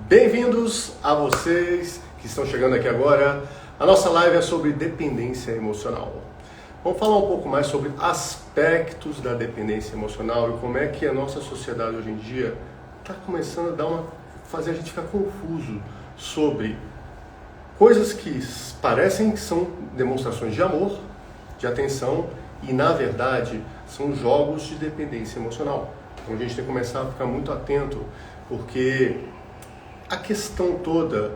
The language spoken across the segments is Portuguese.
Bem-vindos a vocês que estão chegando aqui agora. A nossa live é sobre dependência emocional. Vamos falar um pouco mais sobre aspectos da dependência emocional e como é que a nossa sociedade hoje em dia está começando a fazer a gente ficar confuso sobre coisas que parecem que são demonstrações de amor, de atenção e, na verdade, são jogos de dependência emocional. Então a gente tem que começar a ficar muito atento, porque a questão toda,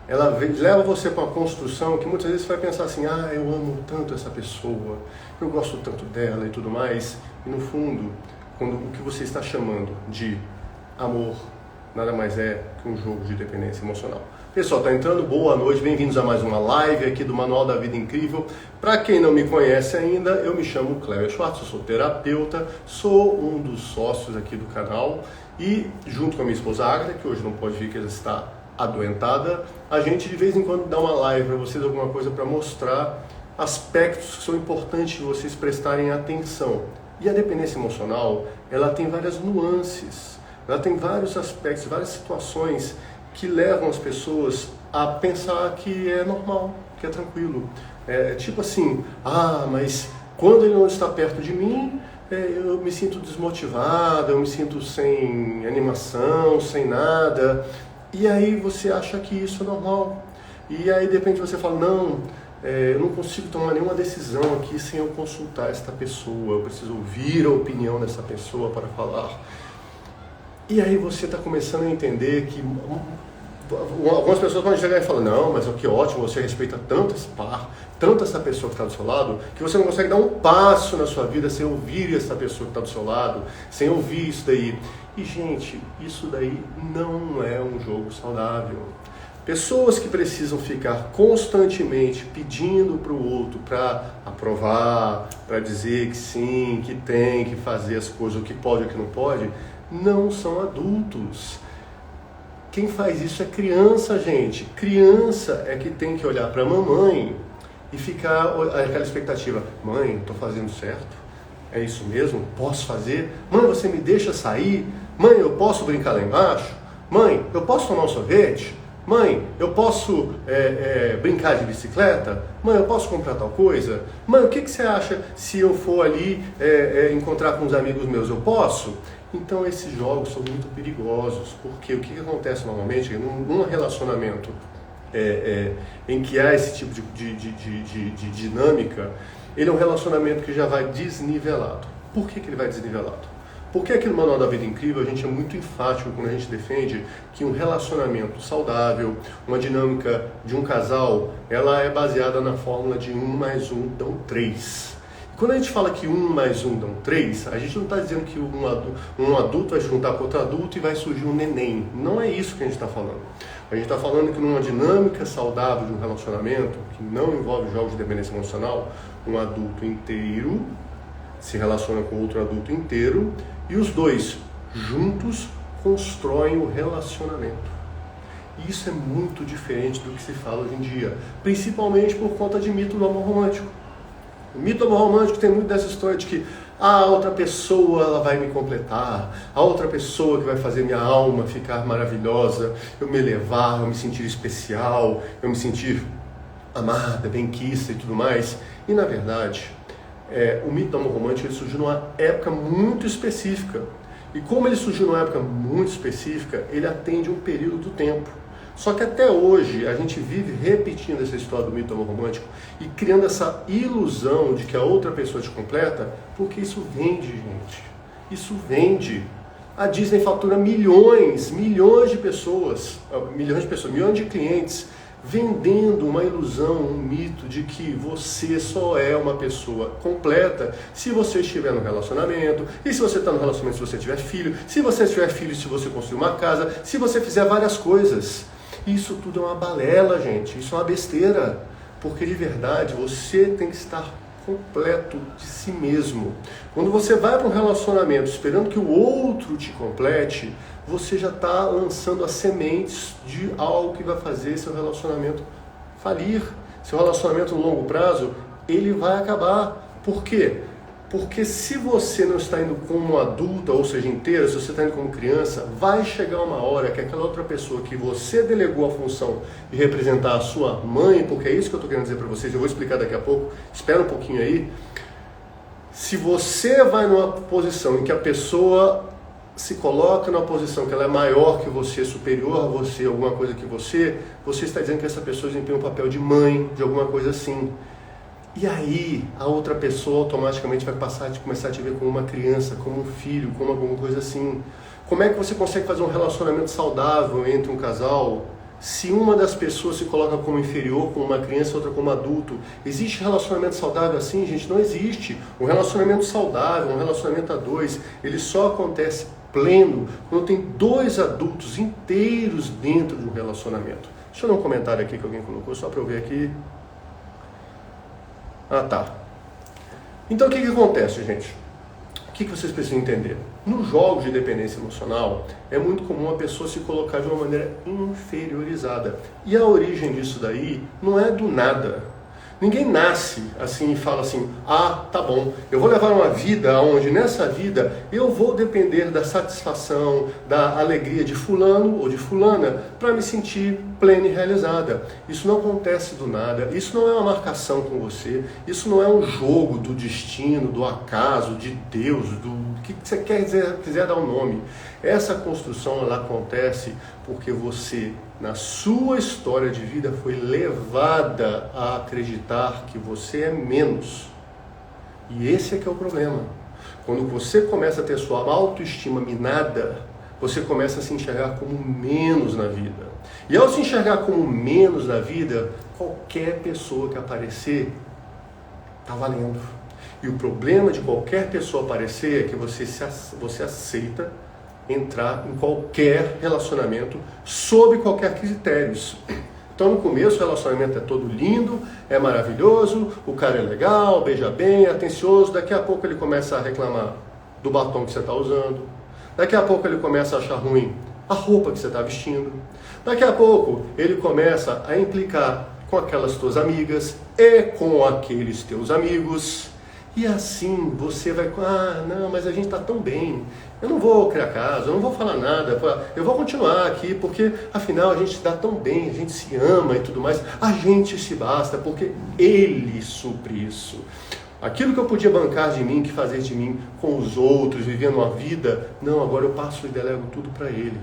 ela leva você para uma construção que muitas vezes você vai pensar assim, eu amo tanto essa pessoa, eu gosto tanto dela e tudo mais, e no fundo, quando o que você está chamando de amor nada mais é que um jogo de dependência emocional. Pessoal, tá entrando, boa noite, bem-vindos a mais uma live aqui do Manual da Vida Incrível. Para quem não me conhece ainda, eu me chamo Cléber Schwartz, eu sou terapeuta, sou um dos sócios aqui do canal e junto com a minha esposa Agatha, que hoje não pode vir, que ela está adoentada, a gente de vez em quando dá uma live para vocês, alguma coisa para mostrar aspectos que são importantes de vocês prestarem atenção. E a dependência emocional, ela tem várias nuances, ela tem vários aspectos, várias situações que levam as pessoas a pensar que é normal, que é tranquilo. É tipo assim, mas quando ele não está perto de mim, eu me sinto desmotivado, eu me sinto sem animação, sem nada. E aí você acha que isso é normal. E aí de repente você fala, não, eu não consigo tomar nenhuma decisão aqui sem eu consultar esta pessoa, eu preciso ouvir a opinião dessa pessoa para falar. E aí você está começando a entender que algumas pessoas podem chegar e falar, não, mas que ótimo, você respeita tanto essa pessoa que está do seu lado, que você não consegue dar um passo na sua vida sem ouvir essa pessoa que está do seu lado, sem ouvir isso daí. E gente, isso daí não é um jogo saudável. Pessoas que precisam ficar constantemente pedindo para o outro para aprovar, para dizer que sim, que tem que fazer as coisas, o que pode e o que não pode, não são adultos. Quem faz isso é criança, gente. Criança é que tem que olhar para a mamãe e ficar aquela expectativa. Mãe, estou fazendo certo? É isso mesmo? Posso fazer? Mãe, você me deixa sair? Mãe, eu posso brincar lá embaixo? Mãe, eu posso tomar um sorvete? Mãe, eu posso brincar de bicicleta? Mãe, eu posso comprar tal coisa? Mãe, o que você acha se eu for ali encontrar com uns amigos meus? Eu posso? Então esses jogos são muito perigosos, porque o que acontece normalmente num relacionamento em que há esse tipo de dinâmica, ele é um relacionamento que já vai desnivelado. Por que ele vai desnivelado? Porque aqui no Manual da Vida Incrível a gente é muito enfático quando a gente defende que um relacionamento saudável, uma dinâmica de um casal, ela é baseada na fórmula de 1 mais 1 dão 3. Quando a gente fala que 1 mais 1 dão 3, a gente não está dizendo que um adulto vai se juntar com outro adulto e vai surgir um neném. Não é isso que a gente está falando. A gente está falando que numa dinâmica saudável de um relacionamento, que não envolve jogos de dependência emocional, um adulto inteiro se relaciona com outro adulto inteiro e os dois juntos constroem o relacionamento. E isso é muito diferente do que se fala hoje em dia, principalmente por conta de mito do amor romântico. O mito do amor romântico tem muito dessa história de que a outra pessoa ela vai me completar, a outra pessoa que vai fazer minha alma ficar maravilhosa, eu me elevar, eu me sentir especial, eu me sentir amada, bem-quista e tudo mais. E na verdade, o mito do amor romântico ele surgiu numa época muito específica. E como ele surgiu numa época muito específica, ele atende um período do tempo. Só que até hoje a gente vive repetindo essa história do mito do amor romântico e criando essa ilusão de que a outra pessoa te completa, porque isso vende, gente. Isso vende. A Disney fatura milhões de pessoas, milhões de clientes, vendendo uma ilusão, um mito de que você só é uma pessoa completa se você estiver no relacionamento, e se você está no relacionamento se você tiver filho, se você tiver filho se você construir uma casa, se você fizer várias coisas. Isso tudo é uma balela, gente, isso é uma besteira, porque de verdade você tem que estar completo de si mesmo. Quando você vai para um relacionamento esperando que o outro te complete, você já está lançando as sementes de algo que vai fazer seu relacionamento falir. Seu relacionamento no longo prazo, ele vai acabar. Por quê? Porque se você não está indo como adulta, ou seja, inteira, se você está indo como criança, vai chegar uma hora que aquela outra pessoa que você delegou a função de representar a sua mãe, porque é isso que eu estou querendo dizer para vocês, eu vou explicar daqui a pouco, espera um pouquinho aí. Se você vai numa posição em que a pessoa se coloca numa posição que ela é maior que você, superior a você, alguma coisa que você está dizendo que essa pessoa desempenha um papel de mãe, de alguma coisa assim. E aí, a outra pessoa automaticamente vai passar a começar a te ver como uma criança, como um filho, como alguma coisa assim. Como é que você consegue fazer um relacionamento saudável entre um casal se uma das pessoas se coloca como inferior, como uma criança, outra como adulto? Existe relacionamento saudável assim, gente? Não existe. Um relacionamento saudável, um relacionamento a dois, ele só acontece pleno quando tem dois adultos inteiros dentro de um relacionamento. Deixa eu dar um comentário aqui que alguém colocou, só para eu ver aqui. Ah, tá. Então o que acontece, gente? O que vocês precisam entender? Nos jogos de dependência emocional, é muito comum a pessoa se colocar de uma maneira inferiorizada. E a origem disso daí não é do nada. Ninguém nasce assim e fala assim, ah, tá bom, eu vou levar uma vida onde nessa vida eu vou depender da satisfação, da alegria de fulano ou de fulana para me sentir plena e realizada. Isso não acontece do nada, isso não é uma marcação com você, isso não é um jogo do destino, do acaso, de Deus, do que você quiser dar um nome. Essa construção ela acontece porque você, na sua história de vida, foi levada a acreditar que você é menos. E esse é que é o problema. Quando você começa a ter sua autoestima minada, você começa a se enxergar como menos na vida. E ao se enxergar como menos na vida, qualquer pessoa que aparecer, está valendo. E o problema de qualquer pessoa aparecer é que você aceita entrar em qualquer relacionamento sob qualquer critério. Então no começo o relacionamento é todo lindo, é maravilhoso, o cara é legal, beija bem, é atencioso, daqui a pouco ele começa a reclamar do batom que você está usando, daqui a pouco ele começa a achar ruim a roupa que você está vestindo, daqui a pouco ele começa a implicar com aquelas tuas amigas e com aqueles teus amigos. E assim você vai, não, mas a gente está tão bem, eu não vou criar caso, eu não vou falar nada, eu vou continuar aqui, porque afinal a gente se dá tão bem, a gente se ama e tudo mais, a gente se basta, porque ele supre isso. Aquilo que eu podia bancar de mim, que fazer de mim com os outros, vivendo uma vida, não, agora eu passo e delego tudo para ele.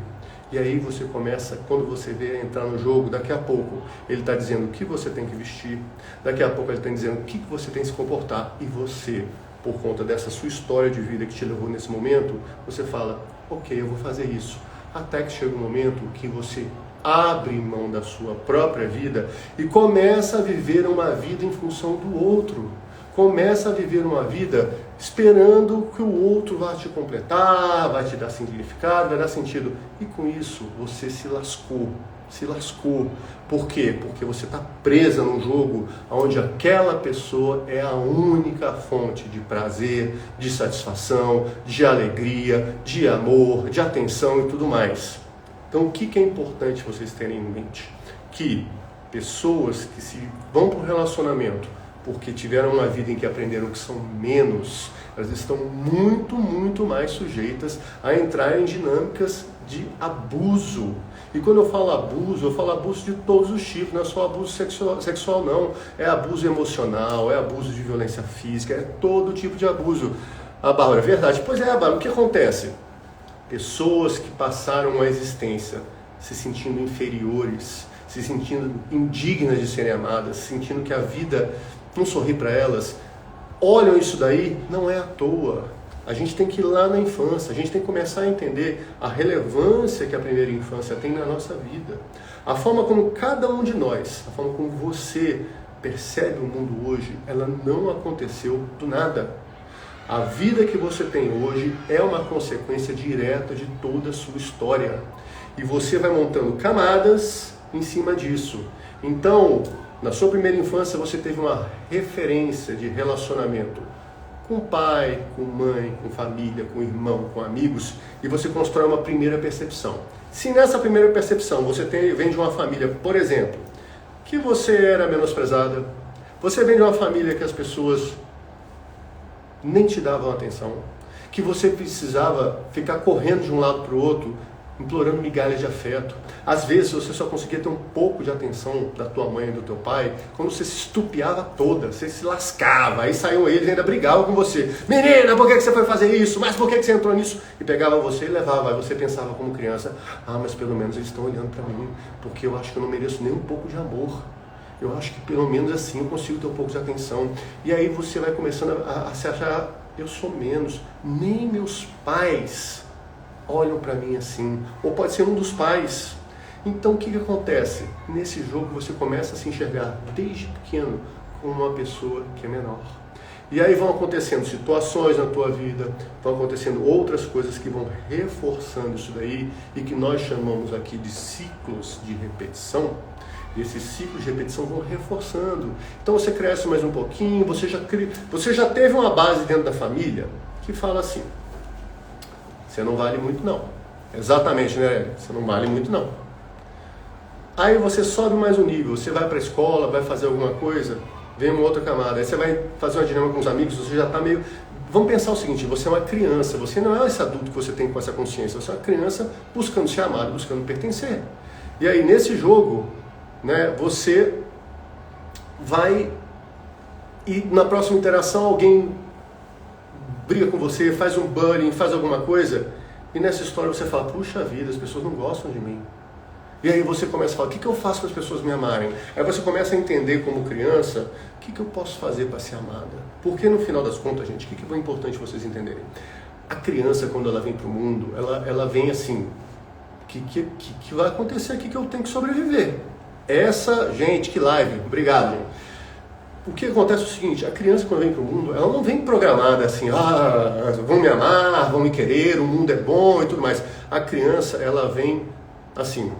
E aí você começa, quando você vê entrar no jogo, daqui a pouco ele está dizendo o que você tem que vestir, daqui a pouco ele está dizendo o que você tem que se comportar, e você, por conta dessa sua história de vida que te levou nesse momento, você fala, ok, eu vou fazer isso, até que chega um momento que você abre mão da sua própria vida e começa a viver uma vida em função do outro. Começa a viver uma vida esperando que o outro vá te completar, vai te dar significado, vai dar sentido. E com isso você se lascou. Se lascou. Por quê? Porque você está presa num jogo onde aquela pessoa é a única fonte de prazer, de satisfação, de alegria, de amor, de atenção e tudo mais. Então o que é importante vocês terem em mente? Que pessoas que se vão para um relacionamento porque tiveram uma vida em que aprenderam que são menos, elas estão muito, muito mais sujeitas a entrar em dinâmicas de abuso. E quando eu falo abuso de todos os tipos, não é só abuso sexual não, é abuso emocional, é abuso de violência física, é todo tipo de abuso. Ah, Bárbara, é verdade. Pois é, Bárbara, o que acontece? Pessoas que passaram a existência se sentindo inferiores, se sentindo indignas de serem amadas, sentindo que a vida não sorri para elas, olham isso daí, não é à toa. A gente tem que ir lá na infância, a gente tem que começar a entender a relevância que a primeira infância tem na nossa vida. A forma como cada um de nós, a forma como você percebe o mundo hoje, ela não aconteceu do nada. A vida que você tem hoje é uma consequência direta de toda a sua história. E você vai montando camadas em cima disso. Então, na sua primeira infância você teve uma referência de relacionamento com pai, com mãe, com família, com irmão, com amigos, e você constrói uma primeira percepção. Se nessa primeira percepção você vem de uma família, por exemplo, que você era menosprezada, você vem de uma família que as pessoas nem te davam atenção, que você precisava ficar correndo de um lado para o outro, implorando migalhas de afeto. Às vezes você só conseguia ter um pouco de atenção da tua mãe e do teu pai quando você se estupiava toda, você se lascava, aí saíam eles e ainda brigavam com você. Menina, por que você foi fazer isso? Mas por que você entrou nisso? E pegava você e levava. Aí você pensava como criança, mas pelo menos eles estão olhando para mim, porque eu acho que eu não mereço nem um pouco de amor. Eu acho que pelo menos assim eu consigo ter um pouco de atenção. E aí você vai começando a se achar, eu sou menos, nem meus pais olham para mim assim, ou pode ser um dos pais. Então o que acontece? Nesse jogo você começa a se enxergar desde pequeno como uma pessoa que é menor. E aí vão acontecendo situações na tua vida, vão acontecendo outras coisas que vão reforçando isso daí, e que nós chamamos aqui de ciclos de repetição. E esses ciclos de repetição vão reforçando. Então você cresce mais um pouquinho, você já teve uma base dentro da família que fala assim: você não vale muito não. Exatamente, né? Você não vale muito não. Aí você sobe mais um nível, você vai para a escola, vai fazer alguma coisa, vem uma outra camada, aí você vai fazer uma dinâmica com os amigos, você já está meio... Vamos pensar o seguinte, você é uma criança, você não é esse adulto que você tem com essa consciência, você é uma criança buscando ser amado, buscando pertencer. E aí nesse jogo, né, você vai... E na próxima interação alguém briga com você, faz um bullying, faz alguma coisa, e nessa história você fala, puxa vida, as pessoas não gostam de mim. E aí você começa a falar, o que eu faço para as pessoas me amarem? Aí você começa a entender como criança, o que eu posso fazer para ser amada? Porque no final das contas, gente, o que é importante vocês entenderem? A criança, quando ela vem para o mundo, ela vem assim, o que vai acontecer aqui que eu tenho que sobreviver? Gente, que live, obrigado, gente. O que acontece é o seguinte, a criança quando vem para o mundo, ela não vem programada assim, vão me amar, vão me querer, o mundo é bom e tudo mais. A criança, ela vem assim,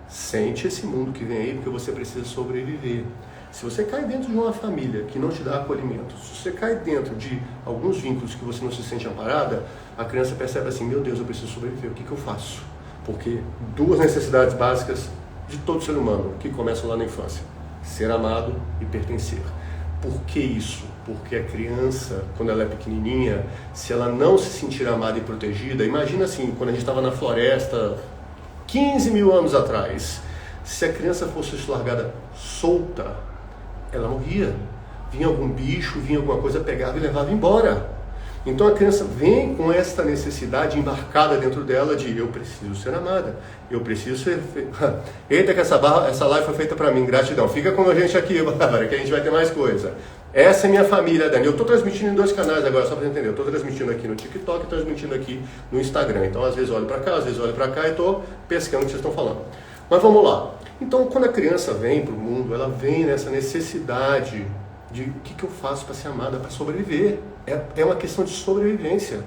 sente esse mundo que vem aí porque você precisa sobreviver. Se você cai dentro de uma família que não te dá acolhimento, se você cai dentro de alguns vínculos que você não se sente amparada, a criança percebe assim, meu Deus, eu preciso sobreviver, o que eu faço? Porque duas necessidades básicas de todo ser humano, que começam lá na infância, ser amado e pertencer. Por que isso? Porque a criança, quando ela é pequenininha, se ela não se sentir amada e protegida, imagina assim, quando a gente estava na floresta 15 mil anos atrás, se a criança fosse largada solta, ela morria. Vinha algum bicho, vinha alguma coisa, pegava e levava embora. Então a criança vem com essa necessidade embarcada dentro dela de eu preciso ser amada, eu preciso ser... Eita que essa live foi feita para mim, gratidão. Fica com a gente aqui, Bárbara, que a gente vai ter mais coisa. Essa é minha família, Dani. Eu estou transmitindo em 2 canais agora, só para você entender. Eu estou transmitindo aqui no TikTok e transmitindo aqui no Instagram. Então às vezes eu olho para cá, às vezes eu olho para cá e estou pescando o que vocês estão falando. Mas vamos lá. Então quando a criança vem para o mundo, ela vem nessa necessidade de o que eu faço para ser amada, para sobreviver. É uma questão de sobrevivência.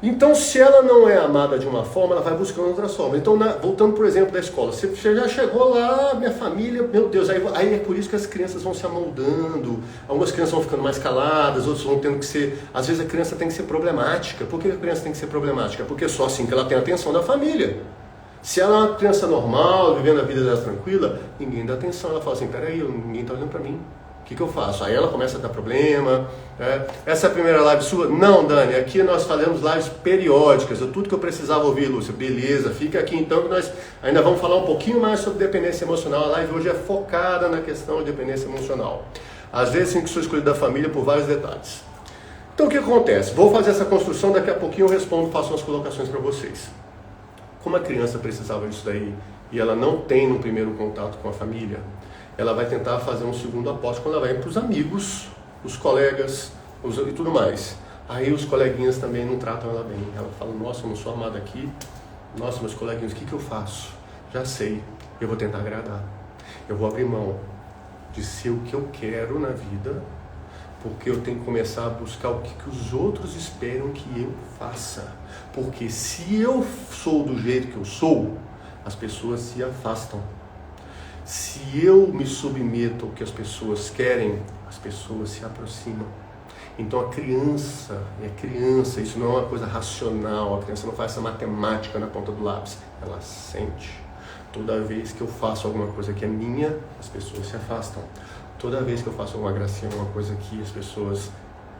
Então, se ela não é amada de uma forma, ela vai buscando outra forma. Então, voltando por exemplo da escola, você já chegou lá, minha família, meu Deus, aí é por isso que as crianças vão se amoldando, algumas crianças vão ficando mais caladas, outras vão tendo que ser, às vezes a criança tem que ser problemática. Por que a criança tem que ser problemática? Porque é só assim que ela tem a atenção da família. Se ela é uma criança normal, vivendo a vida dela tranquila, ninguém dá atenção, ela fala assim, peraí, ninguém está olhando para mim. O que eu faço? Aí ela começa a dar problema. Essa é a primeira live sua? Não, Dani, aqui nós fazemos lives periódicas. Tudo que eu precisava ouvir, Lúcia. Beleza, fica aqui então que nós ainda vamos falar um pouquinho mais sobre dependência emocional. A live hoje é focada na questão de dependência emocional. Às vezes tem que ser escolhido da família por vários detalhes. Então o que acontece? Vou fazer essa construção, daqui a pouquinho eu respondo, faço umas colocações para vocês. Como a criança precisava disso daí e ela não tem no primeiro contato com a família, ela vai tentar fazer um segundo aposto quando ela vai para os amigos, os colegas e tudo mais. Aí os coleguinhas também não tratam ela bem. Ela fala, nossa, eu não sou amada aqui. Nossa, meus coleguinhas, o que eu faço? Já sei, eu vou tentar agradar. Eu vou abrir mão de ser o que eu quero na vida, porque eu tenho que começar a buscar o que os outros esperam que eu faça. Porque se eu sou do jeito que eu sou, as pessoas se afastam. Se eu me submeto ao que as pessoas querem, as pessoas se aproximam. Então a criança, isso não é uma coisa racional, a criança não faz essa matemática na ponta do lápis, ela sente. Toda vez que eu faço alguma coisa que é minha, as pessoas se afastam. Toda vez que eu faço alguma gracinha, alguma coisa que as pessoas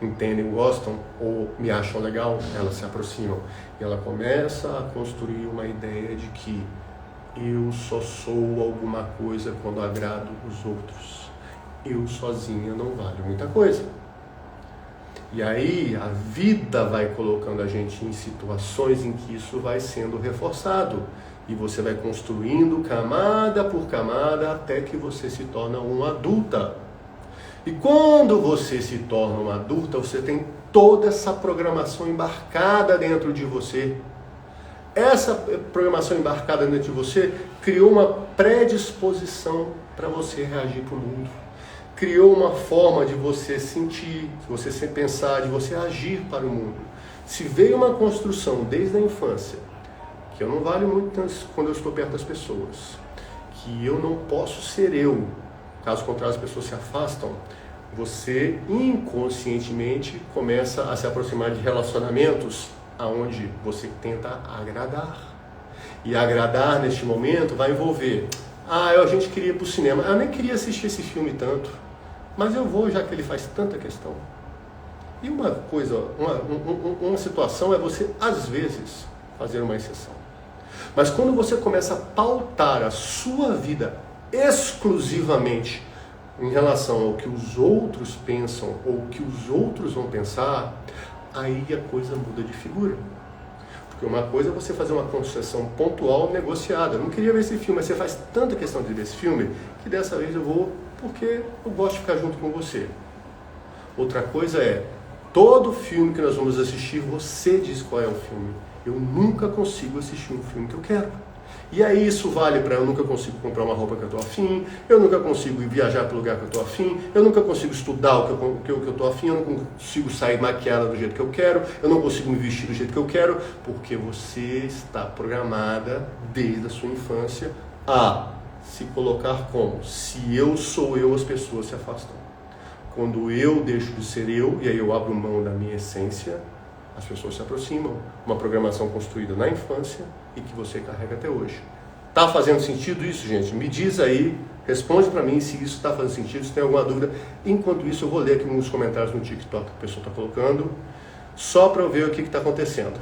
entendem, gostam ou me acham legal, elas se aproximam. E ela começa a construir uma ideia de que eu só sou alguma coisa quando agrado os outros. Eu sozinha não valho muita coisa. E aí a vida vai colocando a gente em situações em que isso vai sendo reforçado. E você vai construindo camada por camada até que você se torna uma adulta. E quando você se torna uma adulta, você tem toda essa programação embarcada dentro de você. Essa programação embarcada dentro de você criou uma predisposição para você reagir para o mundo. Criou uma forma de você sentir, de você pensar, de você agir para o mundo. Se veio uma construção desde a infância, que eu não valho muito quando eu estou perto das pessoas, que eu não posso ser eu, caso contrário as pessoas se afastam, você inconscientemente começa a se aproximar de relacionamentos aonde você tenta agradar. E agradar neste momento vai envolver, a gente queria ir para o cinema, eu nem queria assistir esse filme tanto, mas eu vou já que ele faz tanta questão. E uma coisa, uma situação é você, às vezes, fazer uma exceção. Mas quando você começa a pautar a sua vida exclusivamente em relação ao que os outros pensam ou o que os outros vão pensar, aí a coisa muda de figura. Porque uma coisa é você fazer uma concessão pontual negociada. Eu não queria ver esse filme, mas você faz tanta questão de ver esse filme que dessa vez eu vou porque eu gosto de ficar junto com você. Outra coisa é, todo filme que nós vamos assistir, você diz qual é o filme. Eu nunca consigo assistir um filme que eu quero. E aí isso vale para eu nunca consigo comprar uma roupa que eu estou afim, eu nunca consigo viajar para o lugar que eu estou afim, eu nunca consigo estudar o que eu estou afim, eu não consigo sair maquiada do jeito que eu quero, eu não consigo me vestir do jeito que eu quero, porque você está programada desde a sua infância a se colocar como? Se eu sou eu, as pessoas se afastam. Quando eu deixo de ser eu, e aí eu abro mão da minha essência, as pessoas se aproximam. Uma programação construída na infância e que você carrega até hoje. Tá fazendo sentido isso, gente? Me diz aí, responde para mim se isso está fazendo sentido, se tem alguma dúvida. Enquanto isso, eu vou ler aqui nos comentários no TikTok que a pessoa está colocando, só para eu ver o que está acontecendo.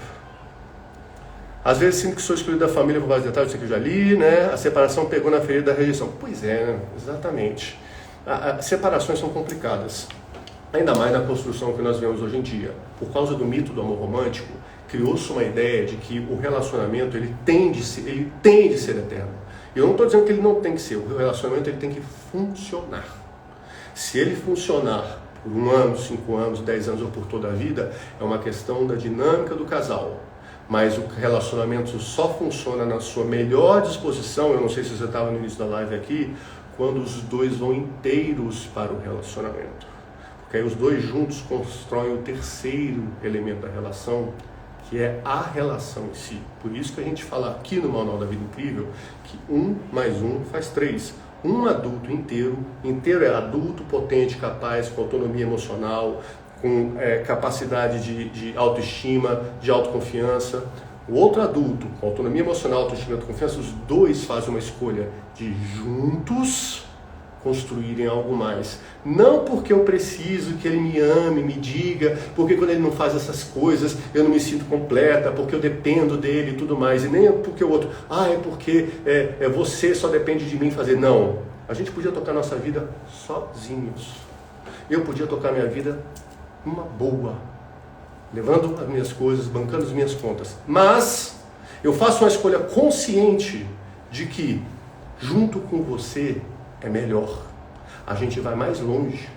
Às vezes sinto que sou excluído da família por vários detalhes, isso aqui eu já li, né? A separação pegou na ferida da rejeição. Pois é, né? Exatamente. As separações são complicadas. Ainda mais na construção que nós vemos hoje em dia. Por causa do mito do amor romântico, criou-se uma ideia de que o relacionamento ele tem de ser eterno. Eu não estou dizendo que ele não tem que ser. O relacionamento ele tem que funcionar. Se ele funcionar por 1 ano, 5 anos, 10 anos ou por toda a vida, é uma questão da dinâmica do casal. Mas o relacionamento só funciona na sua melhor disposição, eu não sei se você estava no início da live aqui, quando os dois vão inteiros para o relacionamento. Porque aí os dois juntos constroem o terceiro elemento da relação, que é a relação em si. Por isso que a gente fala aqui no Manual da Vida Incrível, que 1 mais 1 faz 3. Um adulto inteiro é adulto, potente, capaz, com autonomia emocional, com capacidade de autoestima, de autoconfiança. O outro adulto, com autonomia emocional, autoestima e autoconfiança, os dois fazem uma escolha de juntos construírem algo mais. Não porque eu preciso que ele me ame, me diga, porque quando ele não faz essas coisas eu não me sinto completa, porque eu dependo dele e tudo mais, e nem é porque o outro, é porque você só depende de mim fazer. Não, a gente podia tocar nossa vida sozinhos. Eu podia tocar minha vida uma boa, levando as minhas coisas, bancando as minhas contas. Mas eu faço uma escolha consciente de que junto com você é melhor. A gente vai mais longe.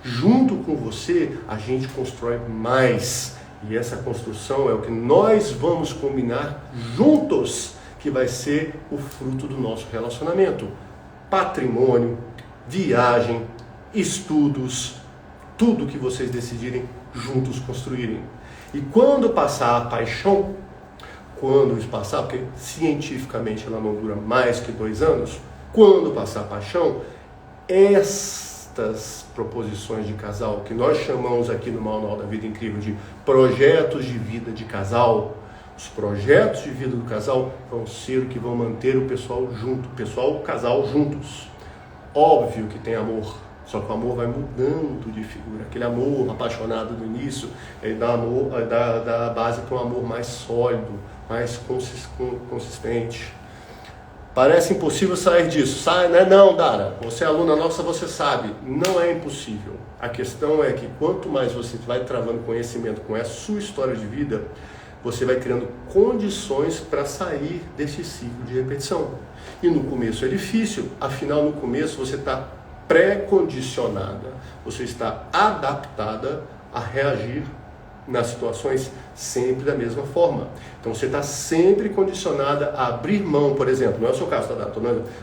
Junto com você, a gente constrói mais. E essa construção é o que nós vamos combinar juntos, que vai ser o fruto do nosso relacionamento. Patrimônio, viagem, estudos, tudo que vocês decidirem juntos construírem. E quando passar a paixão, porque cientificamente ela não dura mais que 2 anos, quando passar a paixão, estas proposições de casal, que nós chamamos aqui no Manual da Vida Incrível de projetos de vida de casal, os projetos de vida do casal vão ser o que vão manter o pessoal junto, o casal juntos. Óbvio que tem amor, Só que o amor vai mudando de figura. Aquele amor apaixonado do início, ele dá a base para um amor mais sólido, mais consistente. Parece impossível sair disso. Não, Dara, você é aluna nossa, você sabe. Não é impossível. A questão é que quanto mais você vai travando conhecimento com a sua história de vida, você vai criando condições para sair desse ciclo de repetição. E no começo é difícil, afinal no começo você está pré-condicionada, você está adaptada a reagir nas situações sempre da mesma forma. Então você está sempre condicionada a abrir mão, por exemplo, não é o seu caso, tá?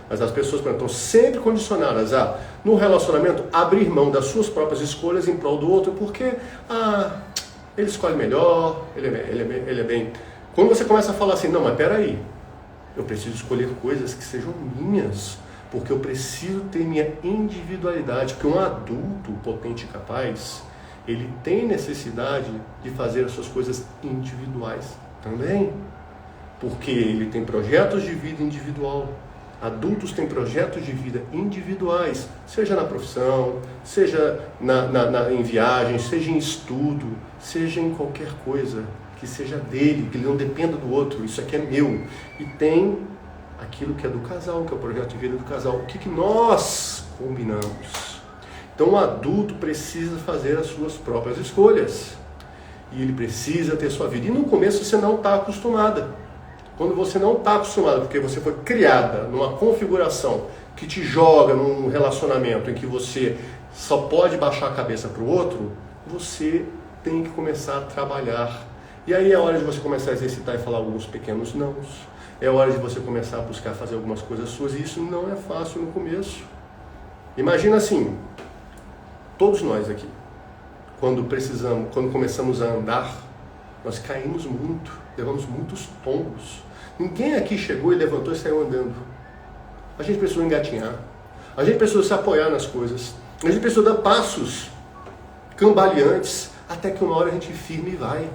Mas as pessoas, por exemplo, estão sempre condicionadas a, no relacionamento, abrir mão das suas próprias escolhas em prol do outro, porque ele escolhe melhor, ele é bem... Quando você começa a falar assim, não, mas peraí, eu preciso escolher coisas que sejam minhas, porque eu preciso ter minha individualidade, porque um adulto potente e capaz, ele tem necessidade de fazer as suas coisas individuais também, porque ele tem projetos de vida individual. Adultos têm projetos de vida individuais, seja na profissão, seja em viagem, seja em estudo, seja em qualquer coisa que seja dele, que ele não dependa do outro, isso aqui é meu. E tem aquilo que é do casal, que é o projeto de vida do casal. O que nós combinamos? Então o adulto precisa fazer as suas próprias escolhas. E ele precisa ter sua vida. E no começo você não está acostumada. Quando você não está acostumada, porque você foi criada numa configuração que te joga num relacionamento em que você só pode baixar a cabeça para o outro, você tem que começar a trabalhar. E aí é hora de você começar a exercitar e falar alguns pequenos nãos. É hora de você começar a buscar fazer algumas coisas suas. E isso não é fácil no começo. Imagina assim, todos nós aqui, quando começamos a andar, nós caímos muito, levamos muitos tombos. Ninguém aqui chegou e levantou e saiu andando. A gente precisou engatinhar. A gente precisou se apoiar nas coisas. A gente precisou dar passos cambaleantes, até que uma hora a gente firme e vai.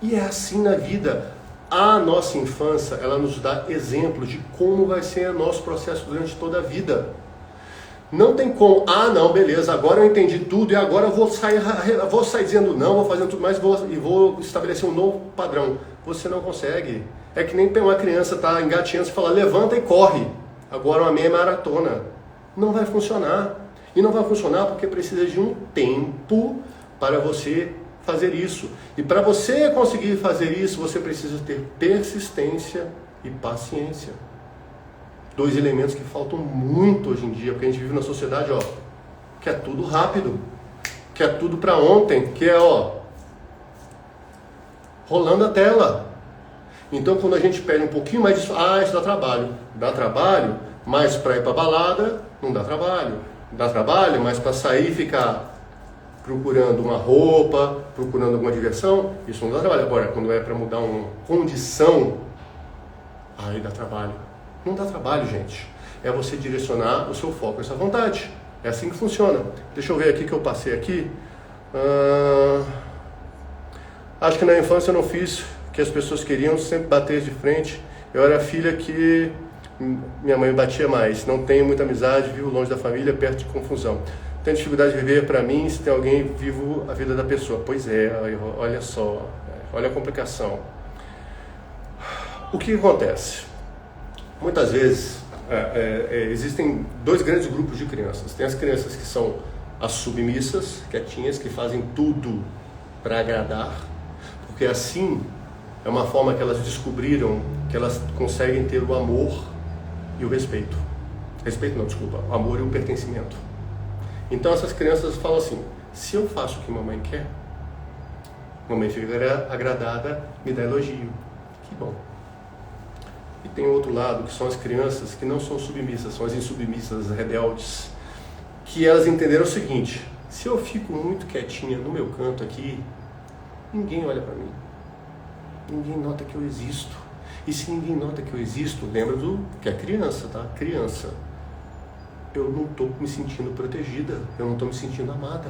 E é assim na vida. A nossa infância, ela nos dá exemplos de como vai ser o nosso processo durante toda a vida. Não tem como, não, beleza, agora eu entendi tudo e agora eu vou sair dizendo não, vou fazendo tudo mais e vou estabelecer um novo padrão. Você não consegue. É que nem uma criança está engatinhando e fala, levanta e corre. Agora uma meia maratona. Não vai funcionar. E não vai funcionar porque precisa de um tempo para você fazer isso. E para você conseguir fazer isso, você precisa ter persistência e paciência. 2 elementos que faltam muito hoje em dia, porque a gente vive na sociedade, que é tudo rápido, que é tudo para ontem, que é, rolando a tela. Então, quando a gente pede um pouquinho mais disso, isso dá trabalho. Dá trabalho, mas para ir para balada, não dá trabalho. Dá trabalho, mas para sair e ficar procurando uma roupa, procurando alguma diversão, isso não dá trabalho. Agora, quando é para mudar uma condição, aí dá trabalho. Não dá trabalho, gente. É você direcionar o seu foco, essa vontade. É assim que funciona. Deixa eu ver aqui que eu passei aqui. Acho que na infância eu não fiz o que as pessoas queriam, sempre bater de frente. Eu era a filha que minha mãe batia mais. Não tenho muita amizade, vivo longe da família, perto de confusão. Tenho dificuldade de viver para mim se tem alguém vivo a vida da pessoa. Pois é, olha só, olha a complicação. O que acontece? Muitas vezes existem 2 grandes grupos de crianças. Tem as crianças que são as submissas, quietinhas, que fazem tudo para agradar, porque assim é uma forma que elas descobriram que elas conseguem ter o amor e o respeito. Respeito não, desculpa, o amor e o pertencimento. Então essas crianças falam assim, se eu faço o que mamãe quer, mamãe fica agradada, me dá elogio. Que bom. E tem outro lado, que são as crianças que não são submissas, são as insubmissas, as rebeldes, que elas entenderam o seguinte, se eu fico muito quietinha no meu canto aqui, ninguém olha para mim, ninguém nota que eu existo. E se ninguém nota que eu existo, lembra do que é criança, tá? Criança. Eu não estou me sentindo protegida, eu não estou me sentindo amada.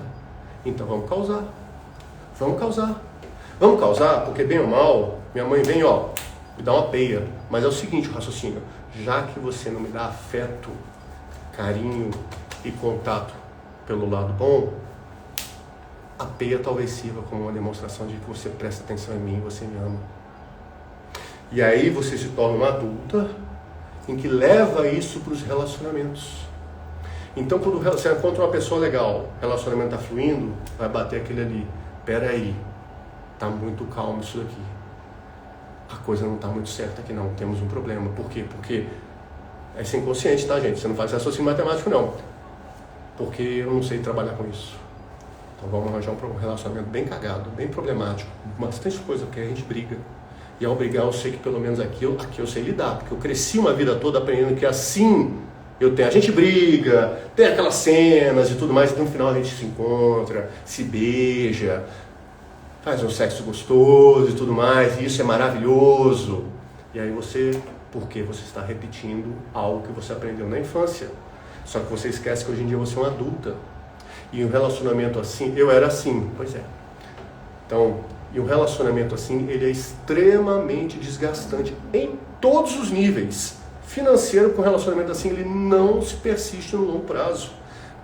Então vamos causar. Vamos causar. Vamos causar, porque bem ou mal, minha mãe vem, me dá uma peia. Mas é o seguinte o raciocínio, já que você não me dá afeto, carinho, e contato pelo lado bom, a peia talvez sirva como uma demonstração de que você presta atenção em mim e você me ama. E aí você se torna uma adulta em que leva isso para os relacionamentos. Então, quando você encontra uma pessoa legal, o relacionamento está fluindo, vai bater aquele ali. Peraí, está muito calmo isso daqui. A coisa não está muito certa aqui não, temos um problema. Por quê? Porque é sem consciente, tá, gente? Você não faz raciocínio matemático não. Porque eu não sei trabalhar com isso. Então vamos arranjar um relacionamento bem cagado, bem problemático, bastante coisa, porque a gente briga. E ao brigar eu sei que pelo menos aqui eu sei lidar, porque eu cresci uma vida toda aprendendo que assim eu tenho. A gente briga, tem aquelas cenas e tudo mais, e no final a gente se encontra, se beija, faz um sexo gostoso e tudo mais, e isso é maravilhoso. E aí porque você está repetindo algo que você aprendeu na infância. Só que você esquece que hoje em dia você é uma adulta. E um relacionamento assim, eu era assim, pois é. Então, e um relacionamento assim, ele é extremamente desgastante em todos os níveis. Financeiro, com um relacionamento assim, ele não se persiste no longo prazo.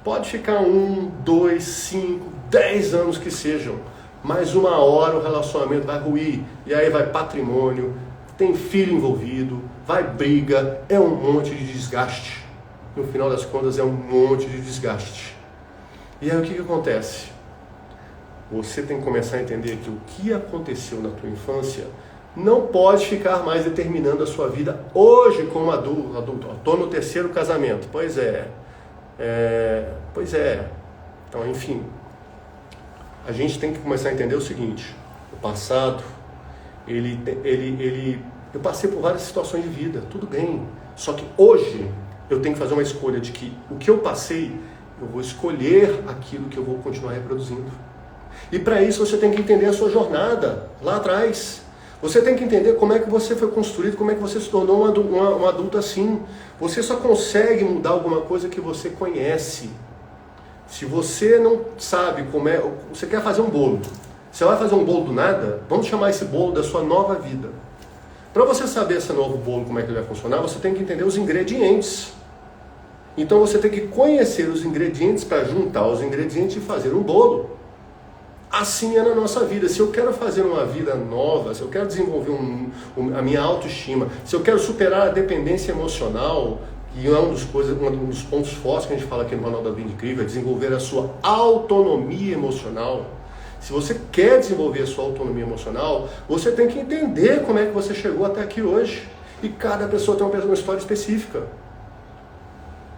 Pode ficar 1, 2, 5, 10 anos que sejam, mas uma hora o relacionamento vai ruir. E aí vai patrimônio, tem filho envolvido, vai briga, é um monte de desgaste. No final das contas é um monte de desgaste. E aí o que acontece? Você tem que começar a entender que o que aconteceu na tua infância não pode ficar mais determinando a sua vida hoje como adulto. Estou no 3º casamento. Pois é. Então, enfim, a gente tem que começar a entender o seguinte: o passado, eu passei por várias situações de vida, tudo bem. Só que hoje eu tenho que fazer uma escolha de que o que eu passei, eu vou escolher aquilo que eu vou continuar reproduzindo. E para isso você tem que entender a sua jornada lá atrás. Você tem que entender como é que você foi construído, como é que você se tornou um adulto assim. Você só consegue mudar alguma coisa que você conhece. Se você não sabe como é... Você quer fazer um bolo. Você vai fazer um bolo do nada? Vamos chamar esse bolo da sua nova vida. Para você saber esse novo bolo, como é que ele vai funcionar, você tem que entender os ingredientes. Então você tem que conhecer os ingredientes para juntar os ingredientes e fazer um bolo. Assim é na nossa vida. Se eu quero fazer uma vida nova, se eu quero desenvolver a minha autoestima, se eu quero superar a dependência emocional, que é um dos pontos fortes que a gente fala aqui no Manual da Vida Incrível, é desenvolver a sua autonomia emocional. Se você quer desenvolver a sua autonomia emocional, você tem que entender como é que você chegou até aqui hoje. E cada pessoa tem uma história específica.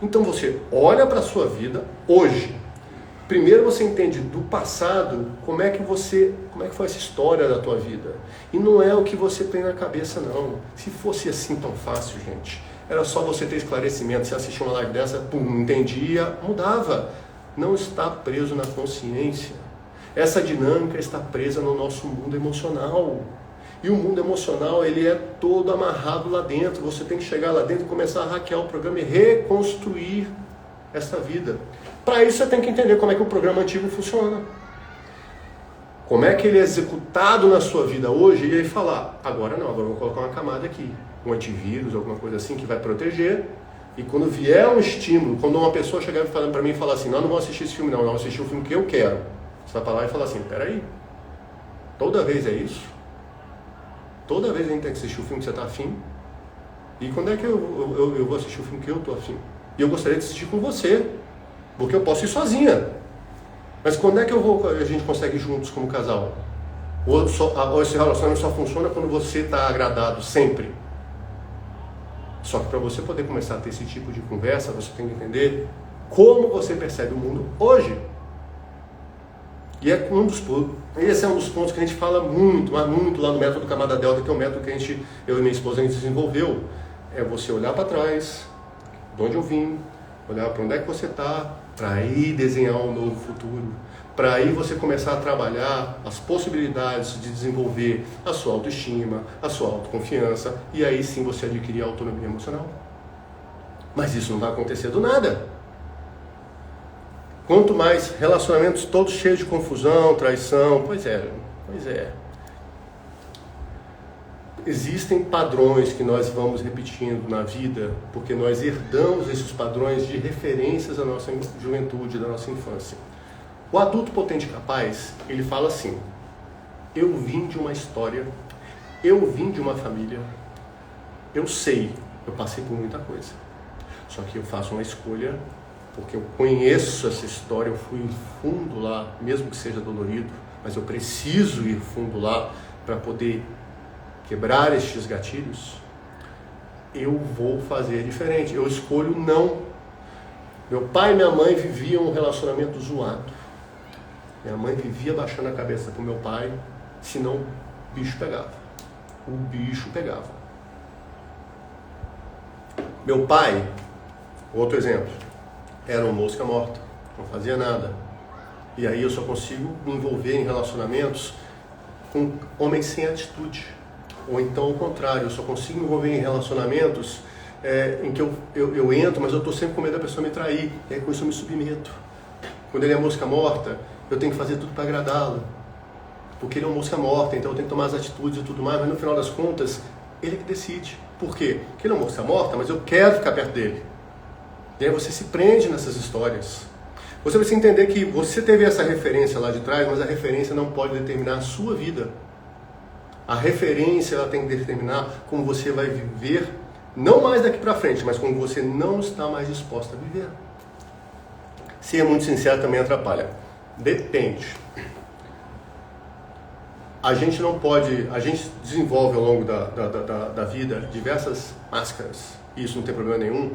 Então você olha para a sua vida hoje. Primeiro você entende do passado como é que foi essa história da tua vida. E não é o que você tem na cabeça não. Se fosse assim tão fácil, gente, era só você ter esclarecimento. Se assistir uma live dessa, entendia, mudava. Não está preso na consciência. Essa dinâmica está presa no nosso mundo emocional. E o mundo emocional, ele é todo amarrado lá dentro. Você tem que chegar lá dentro e começar a hackear o programa e reconstruir essa vida. Para isso você tem que entender como é que o programa antigo funciona. Como é que ele é executado na sua vida hoje e aí falar, agora não, agora eu vou colocar uma camada aqui, um antivírus, alguma coisa assim que vai proteger. E quando vier um estímulo, quando uma pessoa chegar para mim e falar assim, não vou assistir esse filme não, vou assistir o filme que eu quero. Você vai falar e falar assim, peraí, toda vez é isso? Toda vez a gente tem que assistir o filme que você está afim? E quando é que eu vou assistir o filme que eu estou afim? E eu gostaria de assistir com você, porque eu posso ir sozinha. Mas quando é que a gente consegue ir juntos como casal? Ou esse relacionamento só funciona quando você está agradado sempre? Só que para você poder começar a ter esse tipo de conversa, você tem que entender como você percebe o mundo hoje. E esse é um dos pontos que a gente fala muito, mas muito lá no método Camada Delta, que é um método que eu e minha esposa, a gente desenvolveu. É você olhar para trás, de onde eu vim, olhar para onde é que você está, para aí desenhar um novo futuro. Para aí você começar a trabalhar as possibilidades de desenvolver a sua autoestima, a sua autoconfiança, e aí sim você adquirir a autonomia emocional. Mas isso não vai acontecer do nada. Quanto mais relacionamentos todos cheios de confusão, traição, pois é. Existem padrões que nós vamos repetindo na vida porque nós herdamos esses padrões de referências da nossa juventude, da nossa infância. O adulto potente e capaz, ele fala assim: eu vim de uma história, eu vim de uma família, eu sei, eu passei por muita coisa. Só que eu faço uma escolha porque eu conheço essa história, eu fui fundo lá, mesmo que seja dolorido, mas eu preciso ir fundo lá para poder quebrar estes gatilhos. Eu vou fazer diferente, eu escolho não. Meu pai e minha mãe viviam um relacionamento zoado. Minha mãe vivia baixando a cabeça pro meu pai, senão o bicho pegava. O bicho pegava. Meu pai, outro exemplo, era uma mosca morta, não fazia nada. E aí eu só consigo me envolver em relacionamentos com homens sem atitude. Ou então o contrário, eu só consigo me envolver em relacionamentos em que eu entro, mas eu estou sempre com medo da pessoa me trair. E aí com isso eu me submeto. Quando ele é mosca morta, eu tenho que fazer tudo para agradá-lo. Porque ele é uma mosca morta, então eu tenho que tomar as atitudes e tudo mais, mas no final das contas, ele é que decide. Por quê? Porque ele é uma mosca morta, mas eu quero ficar perto dele. E aí você se prende nessas histórias. Você precisa entender que você teve essa referência lá de trás, mas a referência não pode determinar a sua vida. A referência ela tem que determinar como você vai viver, não mais daqui para frente, mas como você não está mais disposto a viver. Ser muito sincero também atrapalha. Depende. A gente não pode, a gente desenvolve ao longo da vida diversas máscaras, e isso não tem problema nenhum,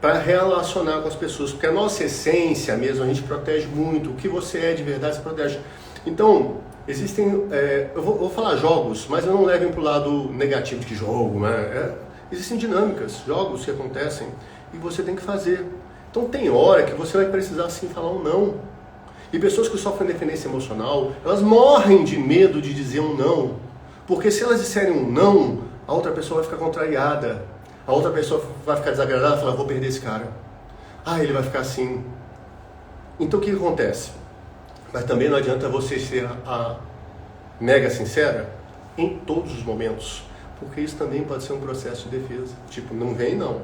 para relacionar com as pessoas, porque a nossa essência mesmo, a gente protege muito, o que você é de verdade você protege. Então, existem, eu vou falar jogos, mas eu não levem para o lado negativo de jogo, né? Existem dinâmicas, jogos que acontecem, e você tem que fazer. Então tem hora que você vai precisar sim falar um não. E pessoas que sofrem dependência emocional, elas morrem de medo de dizer um não. Porque se elas disserem um não, a outra pessoa vai ficar contrariada. A outra pessoa vai ficar desagradável e falar, vou perder esse cara. Ah, ele vai ficar assim. Então o que acontece? Mas também não adianta você ser a mega sincera em todos os momentos. Porque isso também pode ser um processo de defesa. Tipo, não vem não.